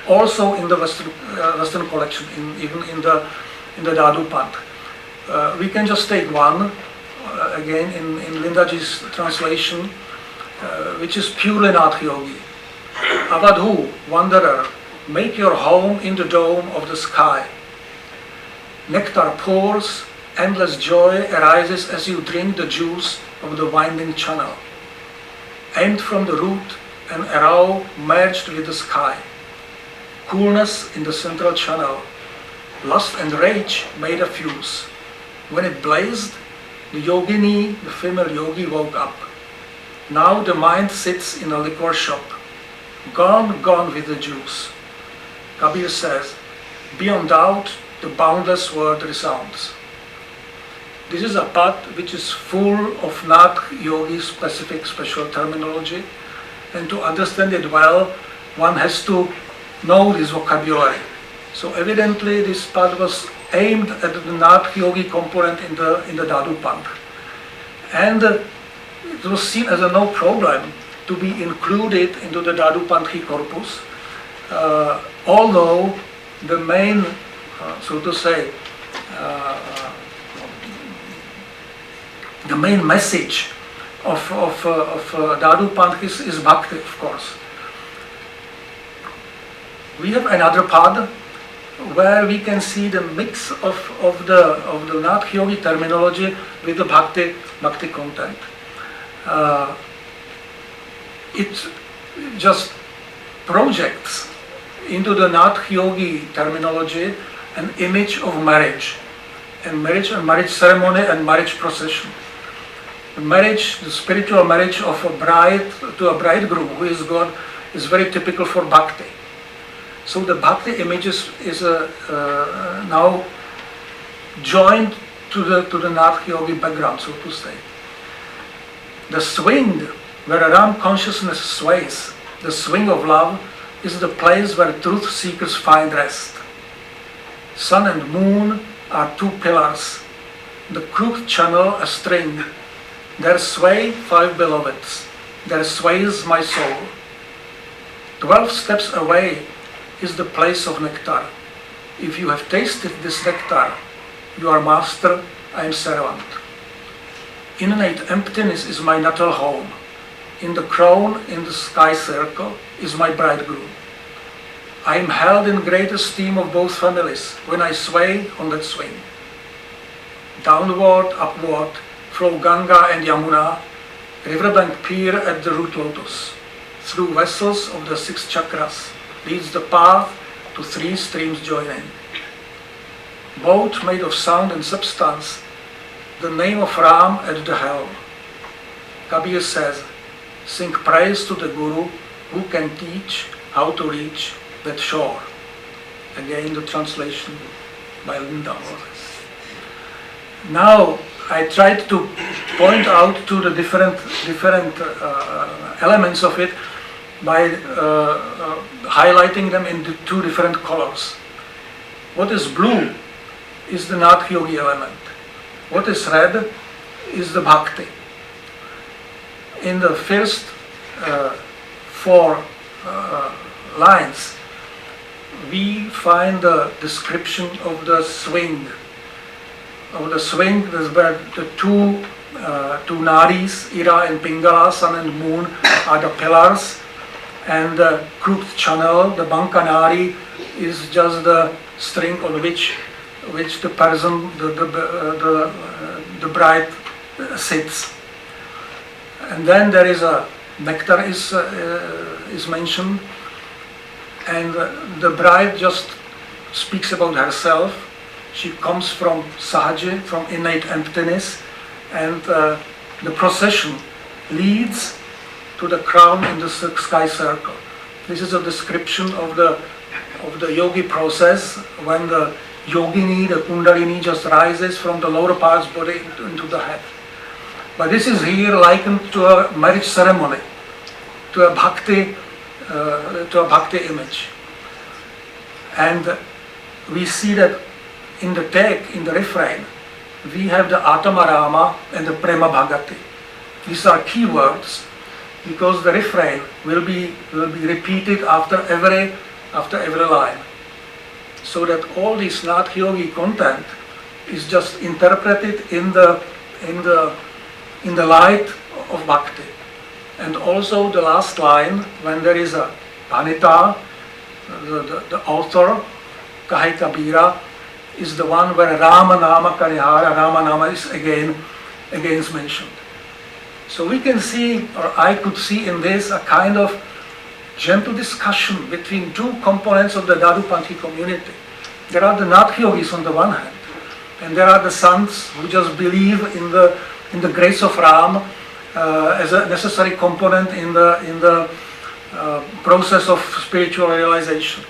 also in the Western collection, even in the Dadu Pant. We can just take one, again in Lindaji's translation, which is purely Nath Yogi. Avadhu, wanderer, make your home in the dome of the sky. Nectar pours, endless joy arises as you drink the juice of the winding channel. Aimed from the root, an arrow merged with the sky. Coolness in the central channel. Lust and rage made a fuse. When it blazed, the yogini, the female yogi, woke up. Now the mind sits in a liquor shop. Gone, gone with the juice. Kabir says, beyond doubt, the boundless word resounds. This is a path which is full of Nath Yogi specific special terminology, and to understand it well, one has to know this vocabulary. So evidently this path was aimed at the Nath Yogi component in the Dadu Pant. And it was seen as a no problem to be included into the Dadu Panthi corpus, although the main, so to say, the main message of Dadu Panth is bhakti, of course. We have another pad where we can see the mix of the Nath Yogi terminology with the bhakti content. It just projects into the Nath Yogi terminology an image of marriage and marriage ceremony and marriage procession. The marriage, the spiritual marriage of a bride to a bridegroom who is God, is very typical for bhakti. So the bhakti image is now joined to the Nath Yogi background, so to say. The swing where a Ram consciousness sways, the swing of love, is the place where truth seekers find rest. Sun and moon are two pillars, the crooked channel a string. There sway 5 beloveds, there sways my soul. 12 steps away is the place of nectar. If you have tasted this nectar, you are master, I am servant. Innate emptiness is my natal home. In the crown, in the sky circle, is my bridegroom. I am held in great esteem of both families when I sway on that swing. Downward, upward, flow Ganga and Yamuna, riverbank pier at the root lotus. Through vessels of the 6 chakras leads the path to 3 streams joining. Both made of sound and substance, the name of Ram at the helm. Kabir says, sing praise to the Guru who can teach how to reach that shore. Again the translation by Linda. Now I tried to point out to the different elements of it by highlighting them in the 2 different colors. What is blue is the Nath Yogi element. What is red is the bhakti. In the first 4 lines, we find the description of the swing. There's where the two nadis, Ira and Pingala, sun and moon, are the pillars, and the crooked channel, the Bankanari, is just the string on which the person, the bride sits. And then there is a nectar is mentioned, and the bride just speaks about herself. She comes from sahaja, from innate emptiness, and the procession leads to the crown in the sky circle. This is a description of the yogi process when the yogini, the kundalini, just rises from the lower parts body into the head. But this is here likened to a marriage ceremony, to a bhakti image. And we see that in the text, in the refrain, we have the Atama Rama and the Prema Bhagati. These are key words because the refrain will be repeated after every after every line. So that all this Nath Yogi content is just interpreted in the light of bhakti. And also the last line, when there is a Panita, the author, Kahai Kabira, is the one where Rama Nama Kanihara, Rama Nama is again mentioned. So we can see, or I could see in this, a kind of gentle discussion between two components of the Dadupanthi community. There are the Nath Yogis on the one hand, and there are the sants who just believe in the grace of Ram as a necessary component in the process of spiritual realization.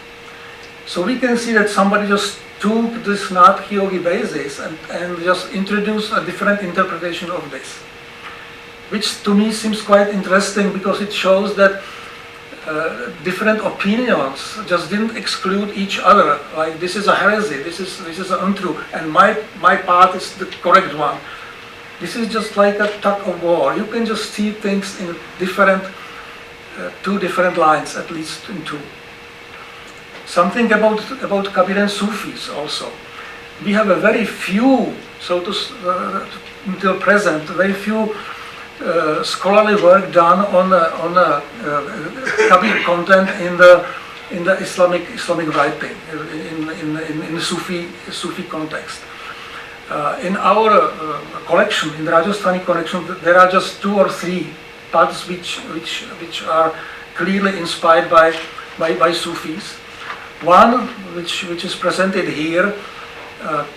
So we can see that somebody just took this Nath Yogi basis and just introduced a different interpretation of this, which to me seems quite interesting because it shows that different opinions just didn't exclude each other. Like, this is a heresy, this is untrue, and my part is the correct one. This is just like a tug of war. You can just see things in two different lines, at least in two. Something about Kabir and Sufis also. We have a very few, until present, very few scholarly work done on Kabir content in the Islamic writing, in the Sufi context. In our collection, in the Rajasthani collection, there are just 2 or 3 parts which are clearly inspired by Sufis. One which is presented here,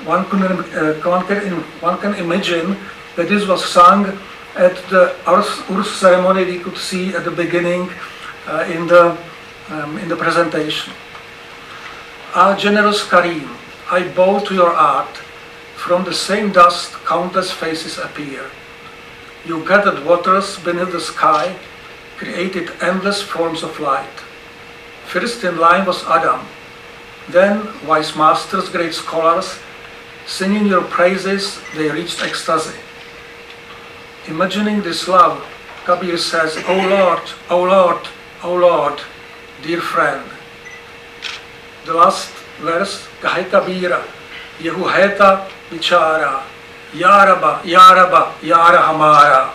one can imagine that this was sung at the Urs ceremony we could see at the beginning in the presentation. Ah, generous Karim, I bow to your art. From the same dust countless faces appear. You gathered waters beneath the sky, created endless forms of light. First in line was Adam, then wise masters, great scholars. Singing your praises, they reached ecstasy. Imagining this love, Kabir says, O Lord, O Lord, O Lord, dear friend. The last verse, Kahai Kabira, Yehu heta vichara, Yaraba, Yaraba, Yara Hamara.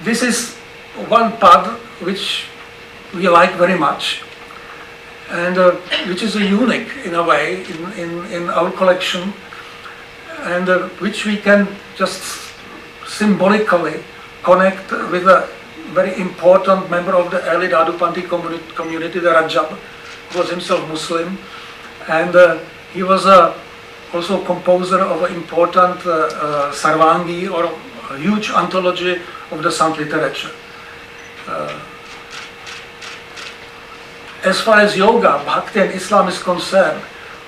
This is one pad which we like very much, and which is unique in a way in our collection, and which we can just symbolically connect with a very important member of the early Dadupanthi community, the Rajab, who was himself Muslim, and he was also composer of an important Sarvangi, or a huge anthology of the Sant literature. As far as yoga, bhakti and Islam is concerned,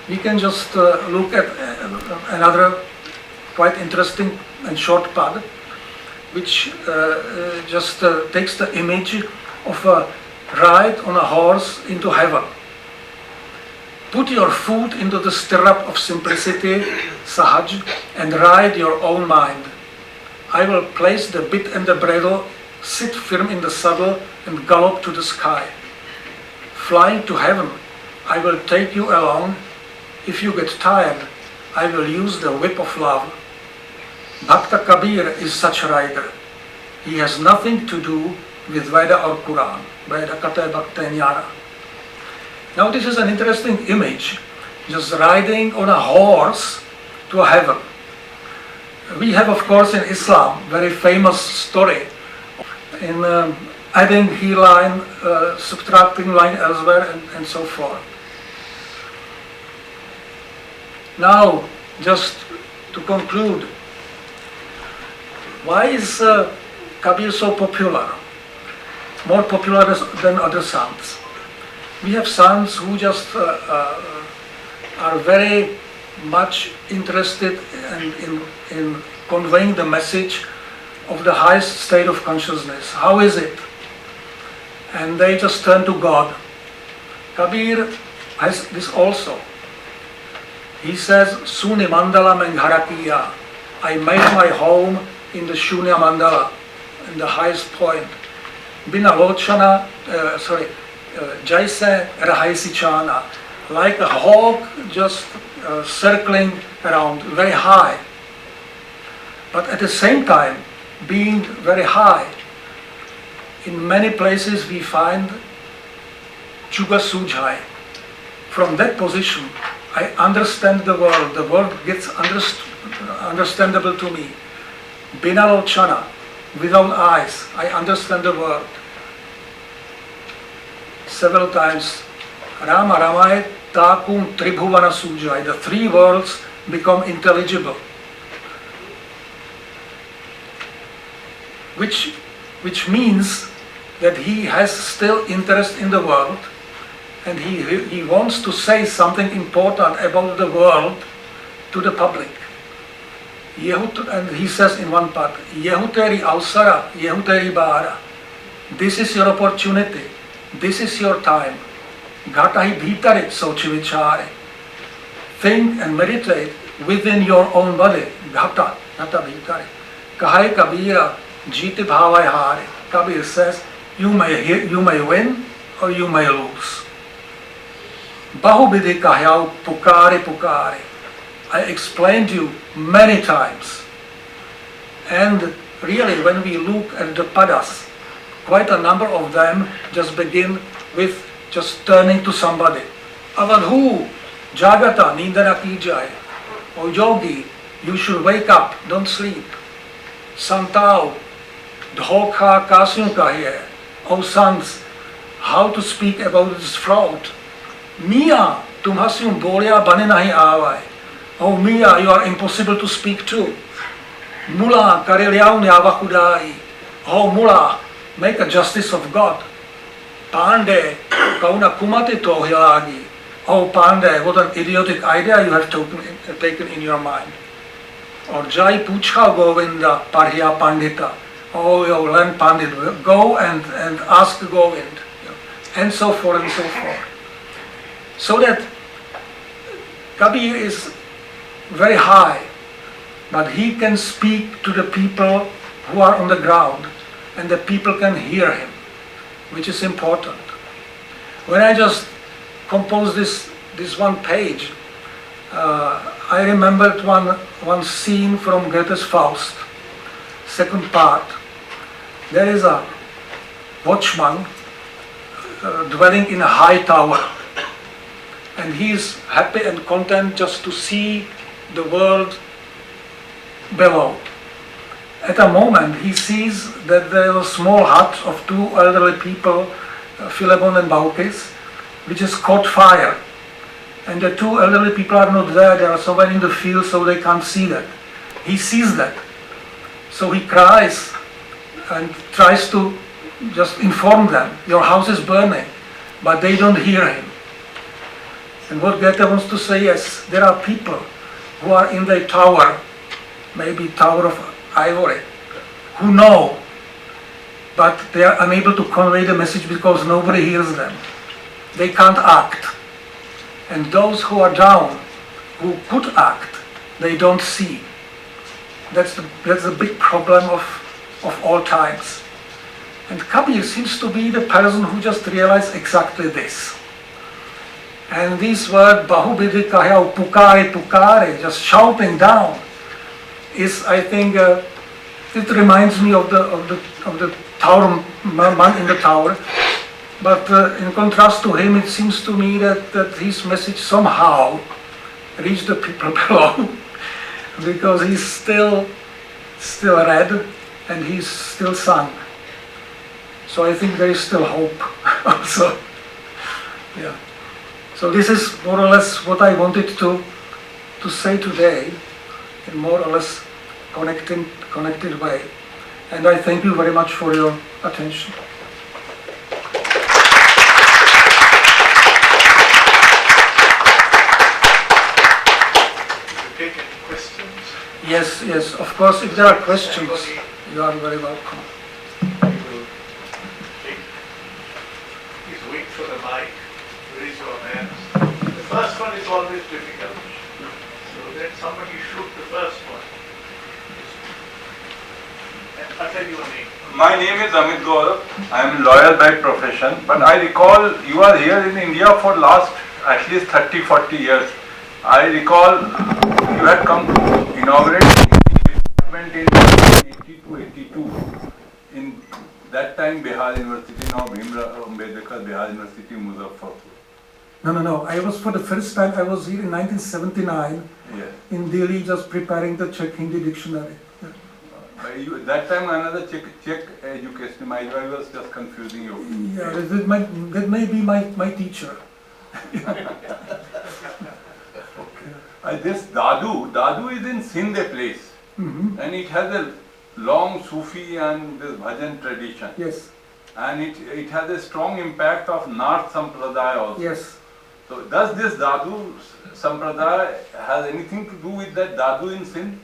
we can just look at another quite interesting and short pad, which just takes the image of a ride on a horse into heaven. Put your foot into the stirrup of simplicity, sahaj, and ride your own mind. I will place the bit and the bridle, sit firm in the saddle, and gallop to the sky. Flying to heaven, I will take you along. If you get tired, I will use the whip of love. Bhakta Kabir is such a rider. He has nothing to do with Veda or Quran. Veda Kate Bhakta Jnana. Now this is an interesting image, just riding on a horse to a heaven. We have, of course, in Islam, very famous story in adding he line, subtracting line elsewhere, and so forth. Now, just to conclude, why is Kabir so popular? More popular than other sants. We have sants who just are very much interested in conveying the message of the highest state of consciousness. How is it? And they just turn to God. Kabir has this also. He says, Suni Mandala Mengharakiya. I made my home in the Shunya Mandala, in the highest point. Bina lochana, jaise rahaysichana, like a hawk just circling around, very high. But at the same time, being very high, in many places we find Chuga Sujhai. From that position, I understand the world gets understandable to me. Bina lochana, without eyes, I understand the world. Several times, Rama Ramaye Takum Tribhuvana Sujhai, the three worlds become intelligible. Which means that he has still interest in the world, and he wants to say something important about the world to the public. And he says in one part, Yehuteri Ausara, Yehuteri Bara. This is your opportunity. This is your time. Ghatahi Bhitari Sochi Vichare. Think and meditate within your own body. Ghata Bhitari. Kahai Kabira, Jiti Bhavai Hare. Kabir says, you may win or you may lose. Bahubidhi Kahyau Pukare Pukare. I explained to you many times. And really, when we look at the padas, quite a number of them just begin with just turning to somebody. Avadhu, Jagata, Nindana Kijai. Oh yogi, you should wake up, don't sleep. Santao, Dhokha Kasyun Kahiye. Oh sons, how to speak about this fraud. Mia, tumhasyun bolya bane nahi aavai. Oh Mia, you are impossible to speak to. Mula, karilyaun yavakudai. Oh Mula, make a justice of God. Pande, kauna kumati tohilagi. Oh Pande, what an idiotic idea you have taken in your mind. Or Jai Puchha Govinda Parhya Pandita. Oh, you learn Pandit, go and ask Govind. And so forth and so forth. So that Kabir is very high, but he can speak to the people who are on the ground, and the people can hear him, which is important. When I just composed this one page, I remembered one scene from Goethe's Faust, second part. There is a watchman dwelling in a high tower, and he is happy and content just to see the world below. At a moment he sees that there is a small hut of two elderly people, Philemon and Baucis, which has caught fire. And the two elderly people are not there, they are somewhere in the field, so they can't see that. He sees that. So he cries and tries to just inform them, your house is burning, but they don't hear him. And what Goethe wants to say is, there are people who are in the tower, maybe Tower of Ivory, who know, but they are unable to convey the message because nobody hears them. They can't act. And those who are down, who could act, they don't see. That's the big problem of all times. And Kabir seems to be the person who just realized exactly this. And this word Bahubidhi Kahya Pukare Pukare, just shouting down, is, I think, it reminds me of the tower man in the tower. But in contrast to him, it seems to me that his message somehow reached the people below, because he's still read and he's still sung. So I think there is still hope also. Yeah. So this is more or less what I wanted to say today, in more or less connected way. And I thank you very much for your attention. Take any questions? Yes, of course, if there are questions, you are very welcome. Please wait for the mic, raise your hands. The first one is always difficult, so let somebody shoot the first one. And Utter your name. My name is Amit Gaurav. I am a lawyer by profession, but I recall you are here in India for last at least 30-40 years. I recall you had come to inaugurate the department in 1980-82 in that time Bihar University, now Bhimrao Ambedkar Bihar University, Muzaffarpur. No. I was for the first time, I was here in 1979 in Delhi just preparing the Czech Hindi dictionary. That time another Czech education, I was just confusing you. Yeah, that may be my teacher. This Dadu is in Sindh a place, and it has a long Sufi and this bhajan tradition. Yes. And it has a strong impact of Nath Sampradaya also. Yes. So does this Dadu Sampradaya has anything to do with that Dadu in Sindh?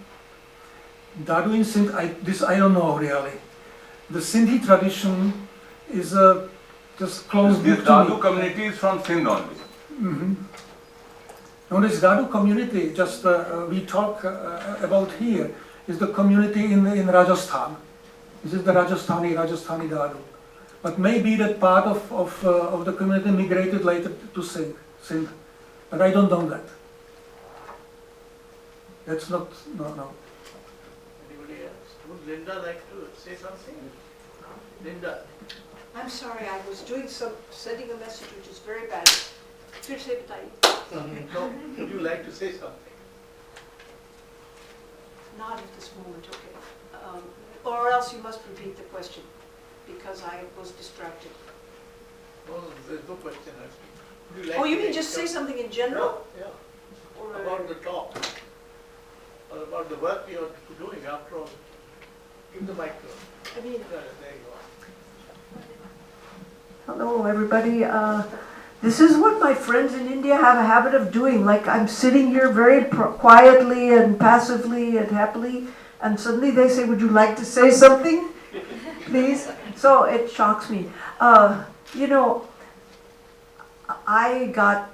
Dadu in Sindh, I don't know really. The Sindhi tradition is just close book This to Dadu me. community is from Sindh only. Now this Dadu community, just we talk about here, is the community in Rajasthan. This is the Rajasthani Dadu. But maybe that part of the community migrated later to Sindh. But I don't know that. That's not, no. Anybody else? Would Linda like to say something? Linda. I'm sorry, I was sending a message which is very bad. फिर से बताइए. No, would you like to say something? Not at this moment, okay. Or else you must repeat the question, because I was distracted. No, there's no question asking. Would you like Oh, you to mean make just say some- something in general? Yeah, Or about the talk, or about the work you're doing after all. Give the mic to her. I mean, There you are. hello, everybody. This is what my friends in India have a habit of doing. Like I'm sitting here very quietly and passively and happily, and suddenly they say, "Would you like to say something, please?" So it shocks me. You know, I got,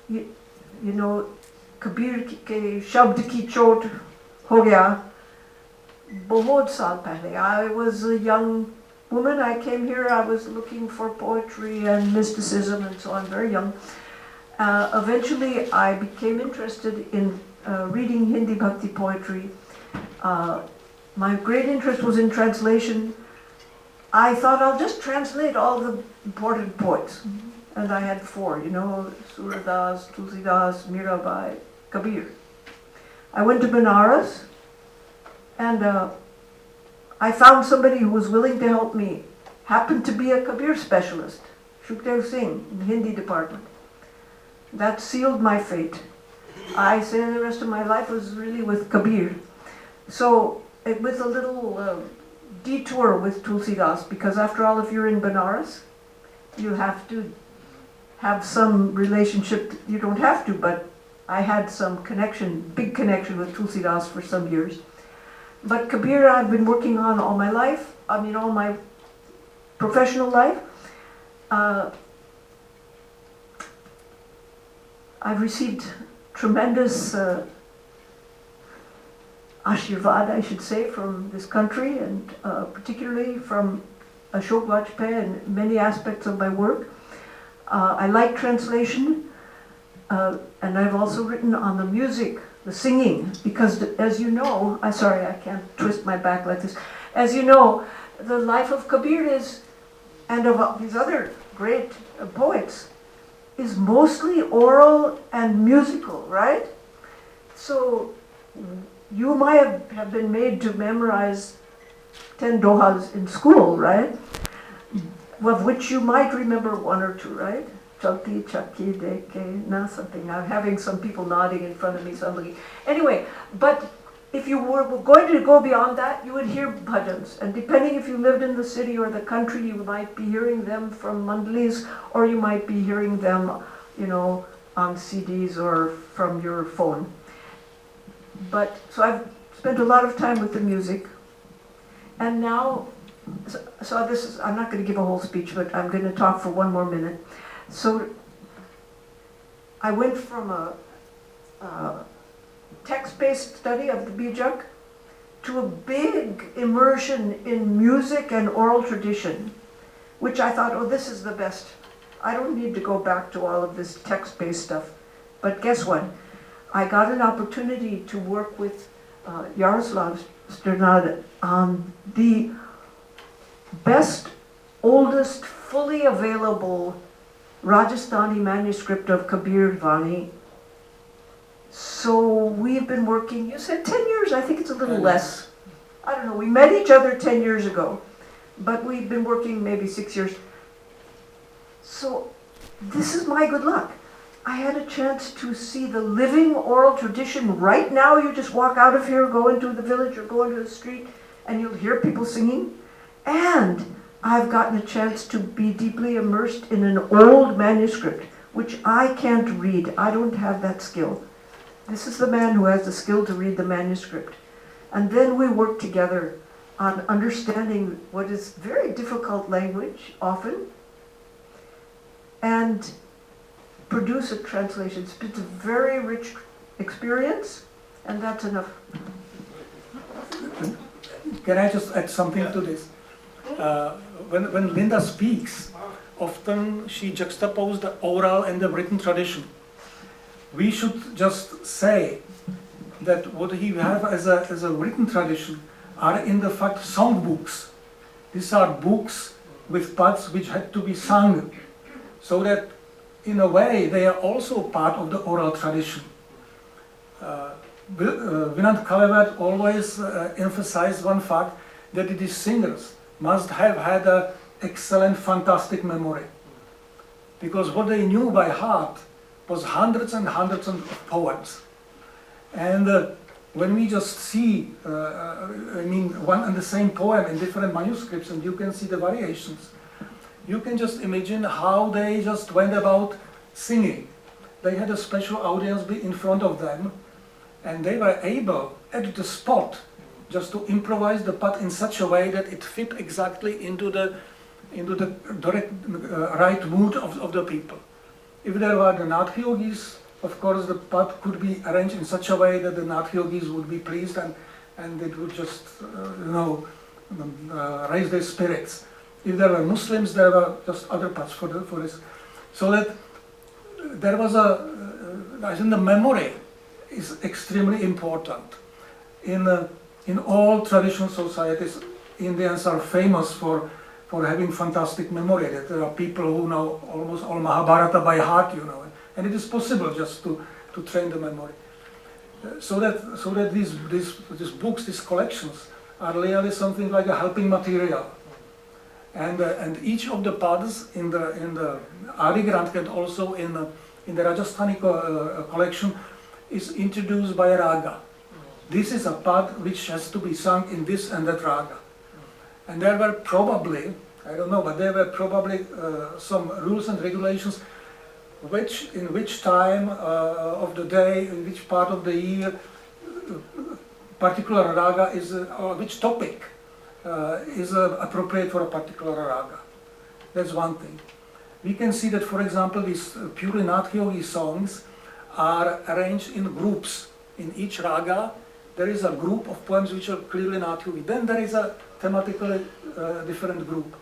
you know, Kabir के शब्द की चोट हो गया बहुत साल पहले. I was a young woman. I came here, I was looking for poetry and mysticism and so on, very young. Eventually I became interested in reading Hindi Bhakti poetry. My great interest was in translation. I thought I'll just translate all the important poets. And I had 4, you know, Surdas, Tulsidas, Mirabai, Kabir. I went to Benares and I found somebody who was willing to help me. Happened to be a Kabir specialist, Shukdev Singh, in the Hindi department. That sealed my fate. I say the rest of my life was really with Kabir. So with a little detour with Tulsidas, because after all, if you're in Benares, you have to have some relationship. You don't have to, but I had some connection, big connection with Tulsidas for some years. But Kabir I've been working on all my life, I mean all my professional life. I've received tremendous ashirvad, I should say, from this country, and particularly from Ashok Vajpayee and many aspects of my work. I like translation, and I've also written on the music, the singing, because as you know, I'm sorry, I can't twist my back like this. As you know, the life of Kabir is, and of these other great poets, is mostly oral and musical, right? So you might have been made to memorize 10 dohas in school, right? Of which you might remember 1 or 2, right? Chalti chakki deke na something. I'm having some people nodding in front of me, somebody. Anyway, but if you were going to go beyond that, you would hear bhajans. And depending if you lived in the city or the country, you might be hearing them from mandalis, or you might be hearing them, you know, on CDs or from your phone. But, so I've spent a lot of time with the music. And now, so this is, I'm not going to give a whole speech, but I'm going to talk for 1 more minute. So I went from a text-based study of the Bijak to a big immersion in music and oral tradition, which I thought, oh, this is the best. I don't need to go back to all of this text-based stuff. But guess what? I got an opportunity to work with Jaroslav Strnad on the best, oldest, fully available Rajasthani manuscript of Kabir Vani. So we've been working, you said 10 years, I think it's a little less. I don't know, we met each other 10 years ago, but we've been working maybe 6 years. So this is my good luck. I had a chance to see the living oral tradition right now. You just walk out of here, go into the village or go into the street, and you'll hear people singing. And I've gotten a chance to be deeply immersed in an old manuscript, which I can't read. I don't have that skill. This is the man who has the skill to read the manuscript. And then we work together on understanding what is very difficult language, often, and produce a translation. It's a very rich experience, and that's enough. Can I just add something to this? When Linda speaks, often she juxtaposes the oral and the written tradition. We should just say that what we have as a written tradition are in the fact songbooks. These are books with parts which had to be sung, so that in a way they are also part of the oral tradition. Vinand Kalevat always emphasized one fact, that it is singers must have had an excellent, fantastic memory. Because what they knew by heart was hundreds and hundreds of poems. And when we just see, one and the same poem in different manuscripts, and you can see the variations, you can just imagine how they just went about singing. They had a special audience in front of them, and they were able, at the spot, just to improvise the part in such a way that it fit exactly into the direct, right mood of the people. If there were the Nath Yogis, of course the part could be arranged in such a way that the Nath Yogis would be pleased and it would just, raise their spirits. If there were Muslims, there were just other parts for this. So that there was I think the memory is extremely important. In all traditional societies, Indians are famous for having fantastic memory. That there are people who know almost all Mahabharata by heart, and it is possible just to train the memory. So that these books, these collections, are really something like a helping material. And each of the parts in the Adi Granth and also in the Rajasthani collection is introduced by a raga. This is a part which has to be sung in this and that raga. And there were probably, I don't know, but there were probably some rules and regulations in which time of the day, in which part of the year, particular raga is, or which topic is appropriate for a particular raga. That's one thing. We can see that, for example, these purely Nath Yogi songs are arranged in groups. In each raga, there is a group of poems which are clearly Nath Yogi. Then there is a thematically different group.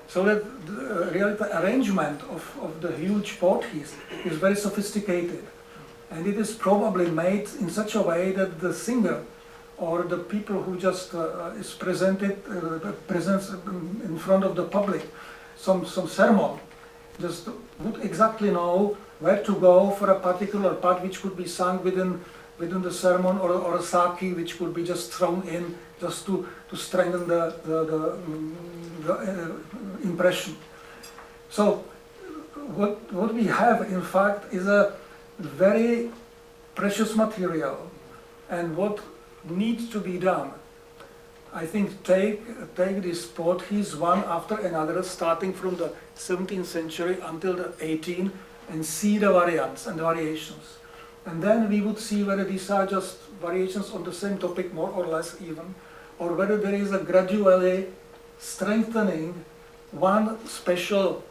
So that the arrangement of the huge poetries is very sophisticated. And it is probably made in such a way that the singer or the people who just is presents in front of the public some sermon, just would exactly know where to go for a particular part which could be sung within the sermon, or a saki which could be just thrown in just to strengthen the impression. So what we have in fact is a very precious material, and what needs to be done, I think, take these poetries one after another, starting from the 17th century until the 18th, and see the variants and the variations. And then we would see whether these are just variations on the same topic, more or less even, or whether there is a gradually strengthening one special,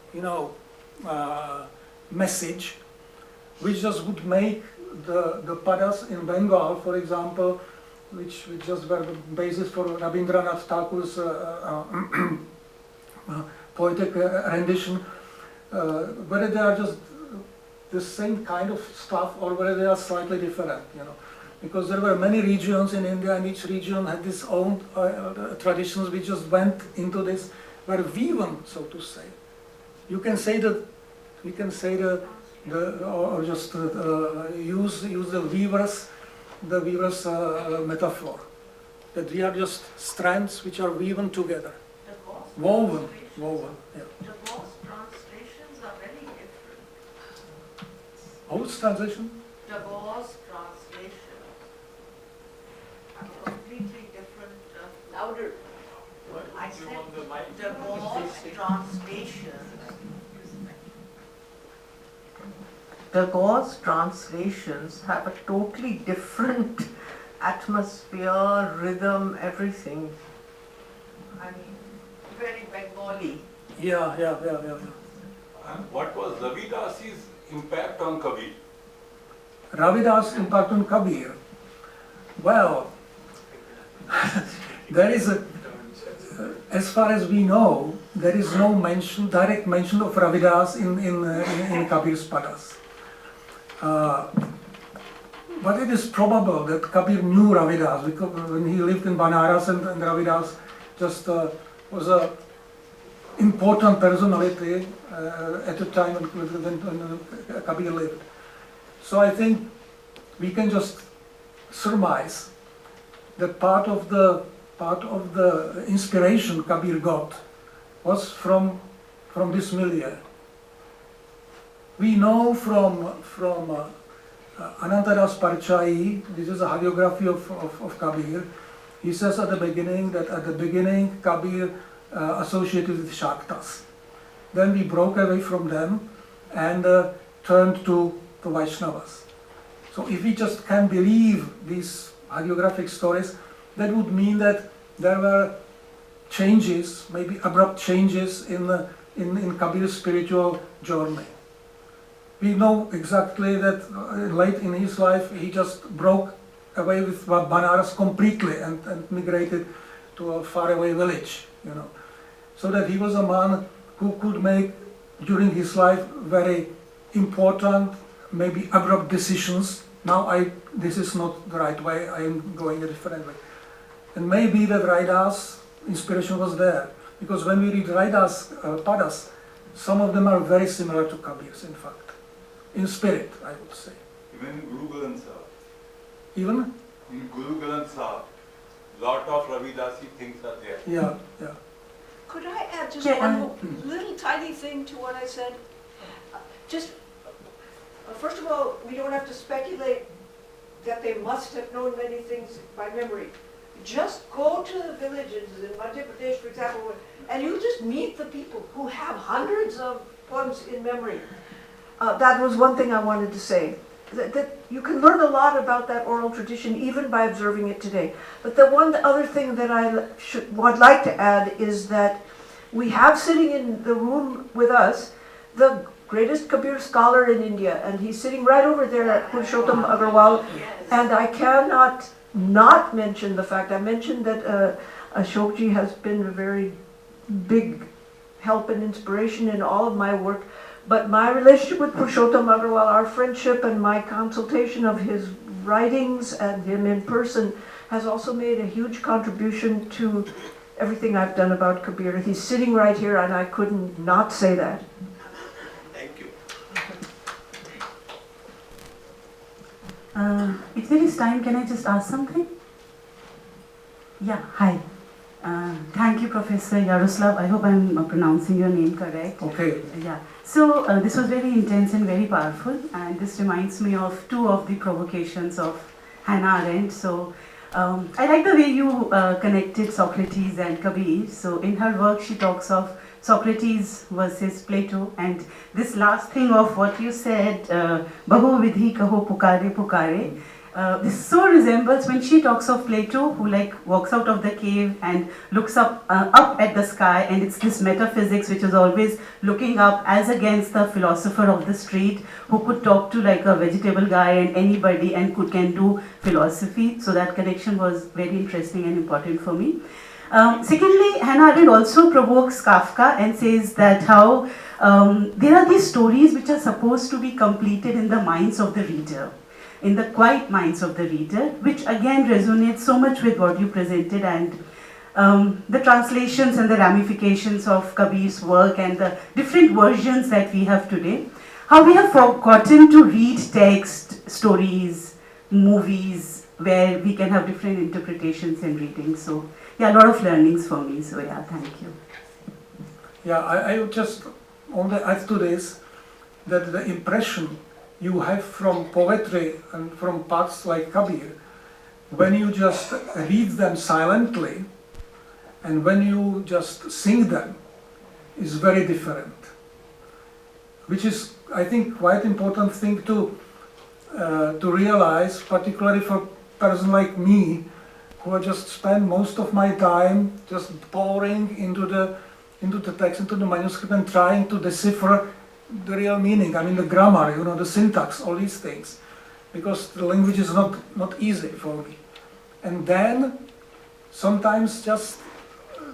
message, which just would make the padas in Bengal, for example, which just were the basis for Rabindranath Tagore's poetic rendition, whether they are just the same kind of stuff or whether they are slightly different, you know. Because there were many regions in India, and each region had its own traditions. We just went into this, were woven, so to say. You can say that, we can say or just use the weaver's metaphor, that we are just strands which are woven together, woven, yeah. The Gauss translations are very different. Whose translation? The Gauss translations are completely different. Louder. I said the Gauss translations. The Gauss translations have a totally different atmosphere, rhythm, everything. I mean, very Bengali. Yeah. And what was Ravidasi's impact on Kabir? Ravidas' impact on Kabir. Well, there is as far as we know, there is no direct mention of Ravidas in Kabir's padas. But it is probable that Kabir knew Ravidas because when he lived in Banaras, and Ravidas just was a important personality at the time when Kabir lived. So I think we can just surmise that part of the inspiration Kabir got was from this milieu. We know from Anantadas Parchai, this is a hagiography of Kabir. He says at the beginning that Kabir associated with Shaktas. Then we broke away from them and turned to the Vaishnavas. So if we just can believe these hagiographic stories, that would mean that there were changes, maybe abrupt changes in Kabir's spiritual journey. We know exactly that late in his life he just broke away with Banaras completely and migrated to a faraway village, you know. So that he was a man who could make during his life very important, maybe abrupt decisions. Now this is not the right way, I am going a different way. And maybe that Raidas inspiration was there, because when we read Raidas padas, some of them are very similar to Kabir's, in fact. In spirit, I would say. Even in Guru Granth Sahib. Even? In Guru Granth Sahib, lot of Ravidasi things are there. Yeah. Could I add just one little tiny thing to what I said? First of all, we don't have to speculate that they must have known many things by memory. Just go to the villages in Madhya Pradesh, for example, and you just meet the people who have hundreds of poems in memory. That was one thing I wanted to say. That you can learn a lot about that oral tradition even by observing it today. But the one other thing that would like to add is that we have sitting in the room with us the greatest Kabir scholar in India, and he's sitting right over there at Purushottam Agarwal, and I cannot not mention the fact, I mentioned that Ashokji has been a very big help and inspiration in all of my work. But my relationship with Purushottam Agarwal, our friendship and my consultation of his writings and him in person has also made a huge contribution to everything I've done about Kabir. He's sitting right here and I couldn't not say that. Thank you. If there is time, can I just ask something? Yeah, hi. Thank you, Professor Jaroslav. I hope I'm pronouncing your name correct. Okay. Yeah. So this was very intense and very powerful, and this reminds me of two of the provocations of Hannah Arendt. So I like the way you connected Socrates and Kabir. So in her work, she talks of Socrates versus Plato, and this last thing of what you said, Bahu vidhi kaho pukare pukare. this so resembles when she talks of Plato, who like walks out of the cave and looks up at the sky, and it's this metaphysics which is always looking up as against the philosopher of the street who could talk to like a vegetable guy and anybody and can do philosophy. So that connection was very interesting and important for me. Secondly, Hannah Arendt also provokes Kafka and says that how there are these stories which are supposed to be completed in the minds of the reader, in the quiet minds of the reader, which again resonates so much with what you presented, and the translations and the ramifications of Kabir's work and the different versions that we have today. How we have forgotten to read text, stories, movies, where we can have different interpretations and readings. So yeah, a lot of learnings for me. So yeah, thank you. Yeah, I would just only add to this that the impression you have from poetry and from parts like Kabir, when you just read them silently and when you just sing them, is very different. Which is, I think, quite important thing to realize, particularly for a person like me, who I just spend most of my time just pouring into the text, into the manuscript, and trying to decipher the real meaning. I mean, the grammar, you know, the syntax, all these things, because the language is not easy for me. And then sometimes just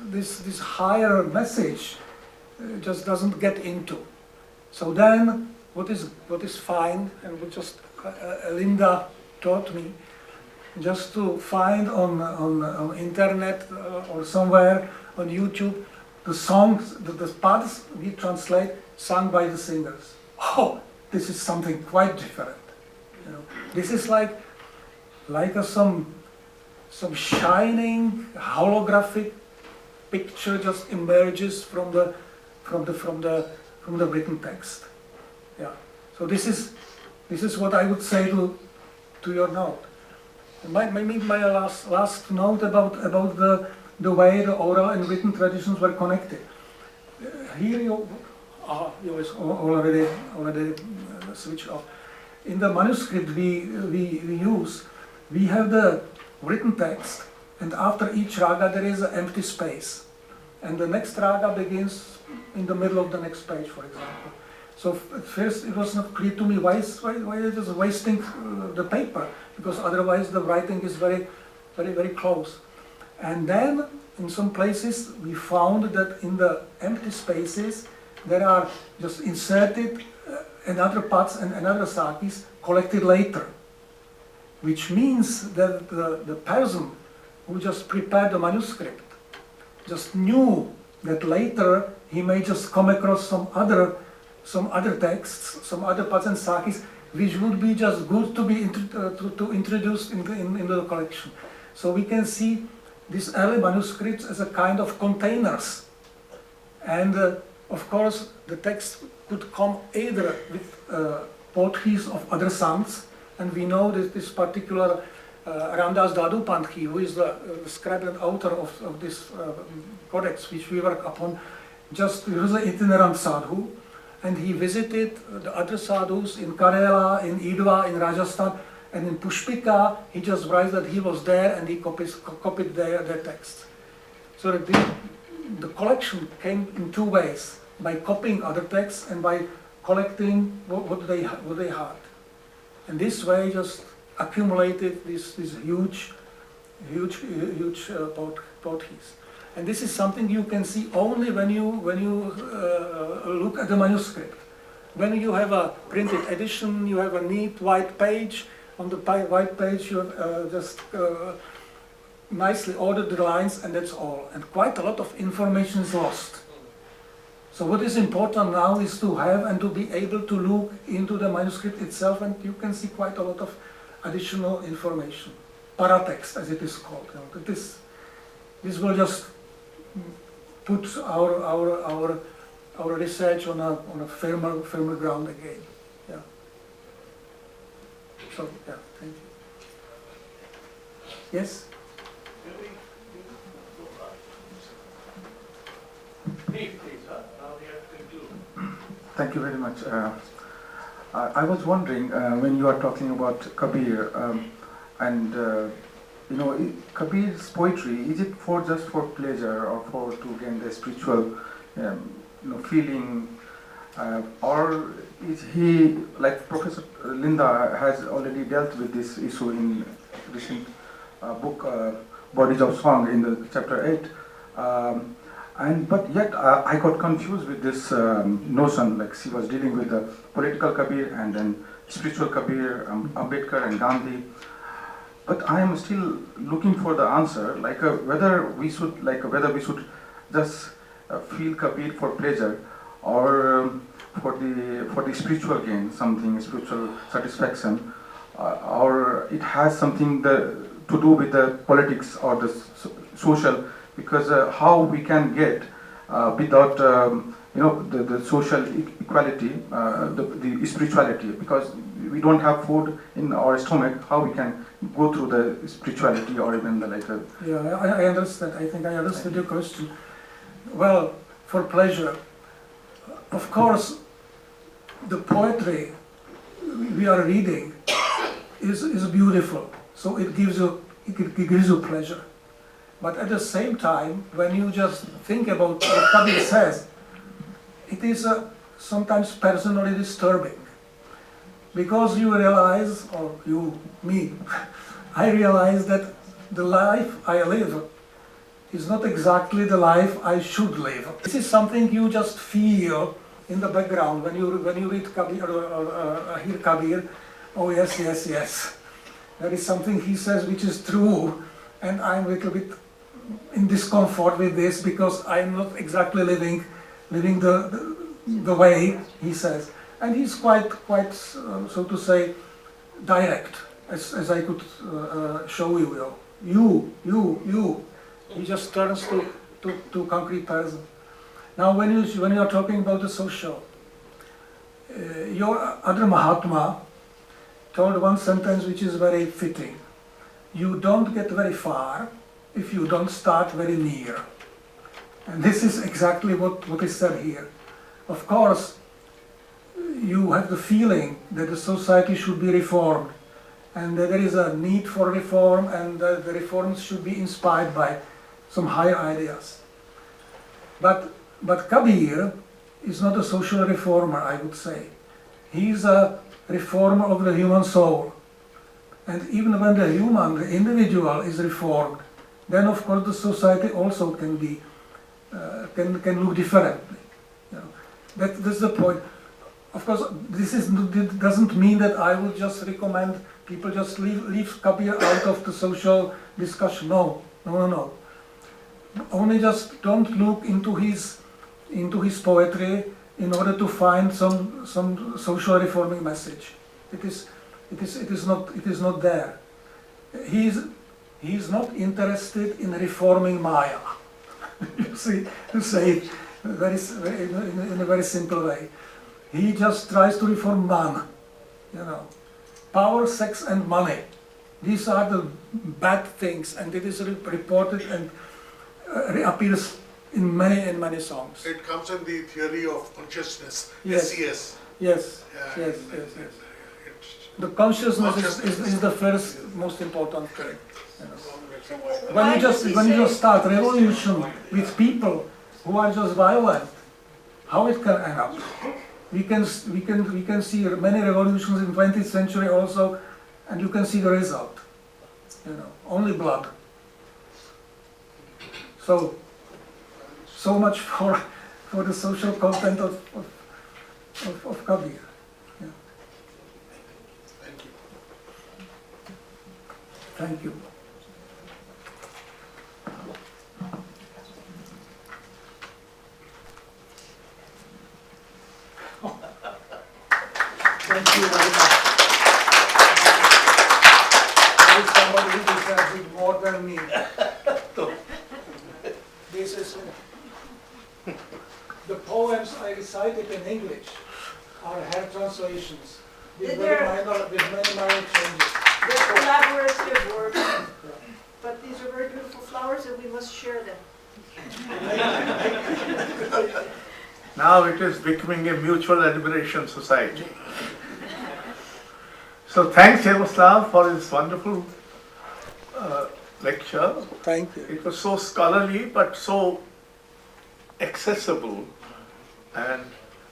this higher message just doesn't get into. So then, what is fine, and what just Linda taught me, just to find on internet or somewhere on YouTube the songs, the parts we translate, sung by the singers. Oh, this is something quite different. You know, this is like some shining holographic picture just emerges from the written text. Yeah. So this is what I would say to your note. Maybe my last note about the way the oral and written traditions were connected. Here you already switched off. In the manuscript we use, we have the written text, and after each raga there is an empty space, and the next raga begins in the middle of the next page, for example. So at first it was not clear to me why it is wasting the paper, because otherwise the writing is very, very, very close. And then in some places we found that in the empty spaces there are just inserted another parts and another sakis collected later, which means that the person who just prepared the manuscript just knew that later he may just come across some other texts, some other parts and sakis, which would be just good to be to introduce into the collection. So we can see these early manuscripts as a kind of containers, and of course the text could come either with poetries of other sons, and we know that this particular Ramdas Dadupanthy, who is the scribe and author of this codex which we work upon, just he was an itinerant sadhu, and he visited the other sadhus in Karela, in Idva, in Rajasthan, and in Pushpika. He just writes that he was there and he copied their texts. So that the collection came in two ways: by copying other texts and by collecting what they had. And this way just accumulated these huge poetries. And this is something you can see only when you look at the manuscript. When you have a printed edition, you have a neat white page. On the white page you have just nicely ordered the lines, and that's all. And quite a lot of information is lost. So what is important now is to have and to be able to look into the manuscript itself, and you can see quite a lot of additional information. Paratext, as it is called. You know, this will just put our research on a firmer ground again. Yeah. So yeah, thank you. Yes. Please, now we have to conclude. Thank you very much. I was wondering, when you are talking about Kabir, And Kabir's poetry, is it just for pleasure or to gain the spiritual feeling, or is he, like Professor Linda has already dealt with this issue in recent book Bodies of Song in the chapter 8, but yet I got confused with this notion, like she was dealing with the political Kabir and then spiritual Kabir, Ambedkar and Gandhi. But I am still looking for the answer, like whether we should just feel Kabir for pleasure, or for the spiritual gain, something spiritual satisfaction, or it has something to do with the politics or the social, because how we can get without the social equality, the spirituality, because we don't have food in our stomach, how we can go through the spirituality or even the like. Yeah, I understand. I think I understood your question. Well, for pleasure, of course, the poetry we are reading is beautiful. So it gives you pleasure. But at the same time, when you just think about what Kabir says, it is sometimes personally disturbing. Because you realize, or me, I realize that the life I live is not exactly the life I should live. This is something you just feel in the background when you read Kabir or hear Kabir. Oh yes, yes, yes. There is something he says which is true, and I'm a little bit in discomfort with this because I'm not exactly living the way he says. And he's quite so to say, direct, as I could show you. You. He just turns to concrete person. Now, when you are talking about the social, your other Mahatma told one sentence which is very fitting. You don't get very far if you don't start very near. And this is exactly what is said here. Of course, you have the feeling that the society should be reformed, and that there is a need for reform, and that the reforms should be inspired by some higher ideas. But Kabir is not a social reformer, I would say. He is a reformer of the human soul. And even when the individual is reformed, then of course the society also can be can look differently. You know, that's the point. Of course, this doesn't mean that I would just recommend people just leave Kabir out of the social discussion. No. Only just don't look into his poetry in order to find some social reforming message. It is not there. He is not interested in reforming Maya. You see, to say it in a very simple way. He just tries to reform man. Power, sex, and money. These are the bad things, and it is reported and reappears in many songs. It comes in the theory of consciousness, Yes. SES. Yes. The consciousness is the first most important thing. When you just start revolution with people who are just violent, how it can end up? We can see many revolutions in 20th century also, and you can see the result. Only blood. So much for the social content of Kabir. Yeah. Thank you. Thank you very much. There is somebody who deserves it more than me. This is the poems I recited in English are hair translations with many minor changes. They're collaborative works, but these are very beautiful flowers and we must share them. Now it is becoming a mutual admiration society. So thanks Jaroslav for this wonderful lecture. Thank you. It was so scholarly but so accessible, and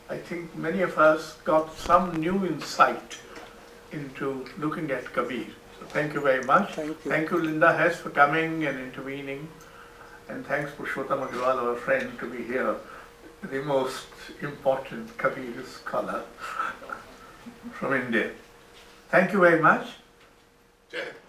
I think many of us got some new insight into looking at Kabir. So thank you very much. Thank you. Thank you, Linda Hess, for coming and intervening, and thanks Purushottam Agarwal, our friend, to be here, the most important Kabir scholar from India. Thank you very much. Jai Hind.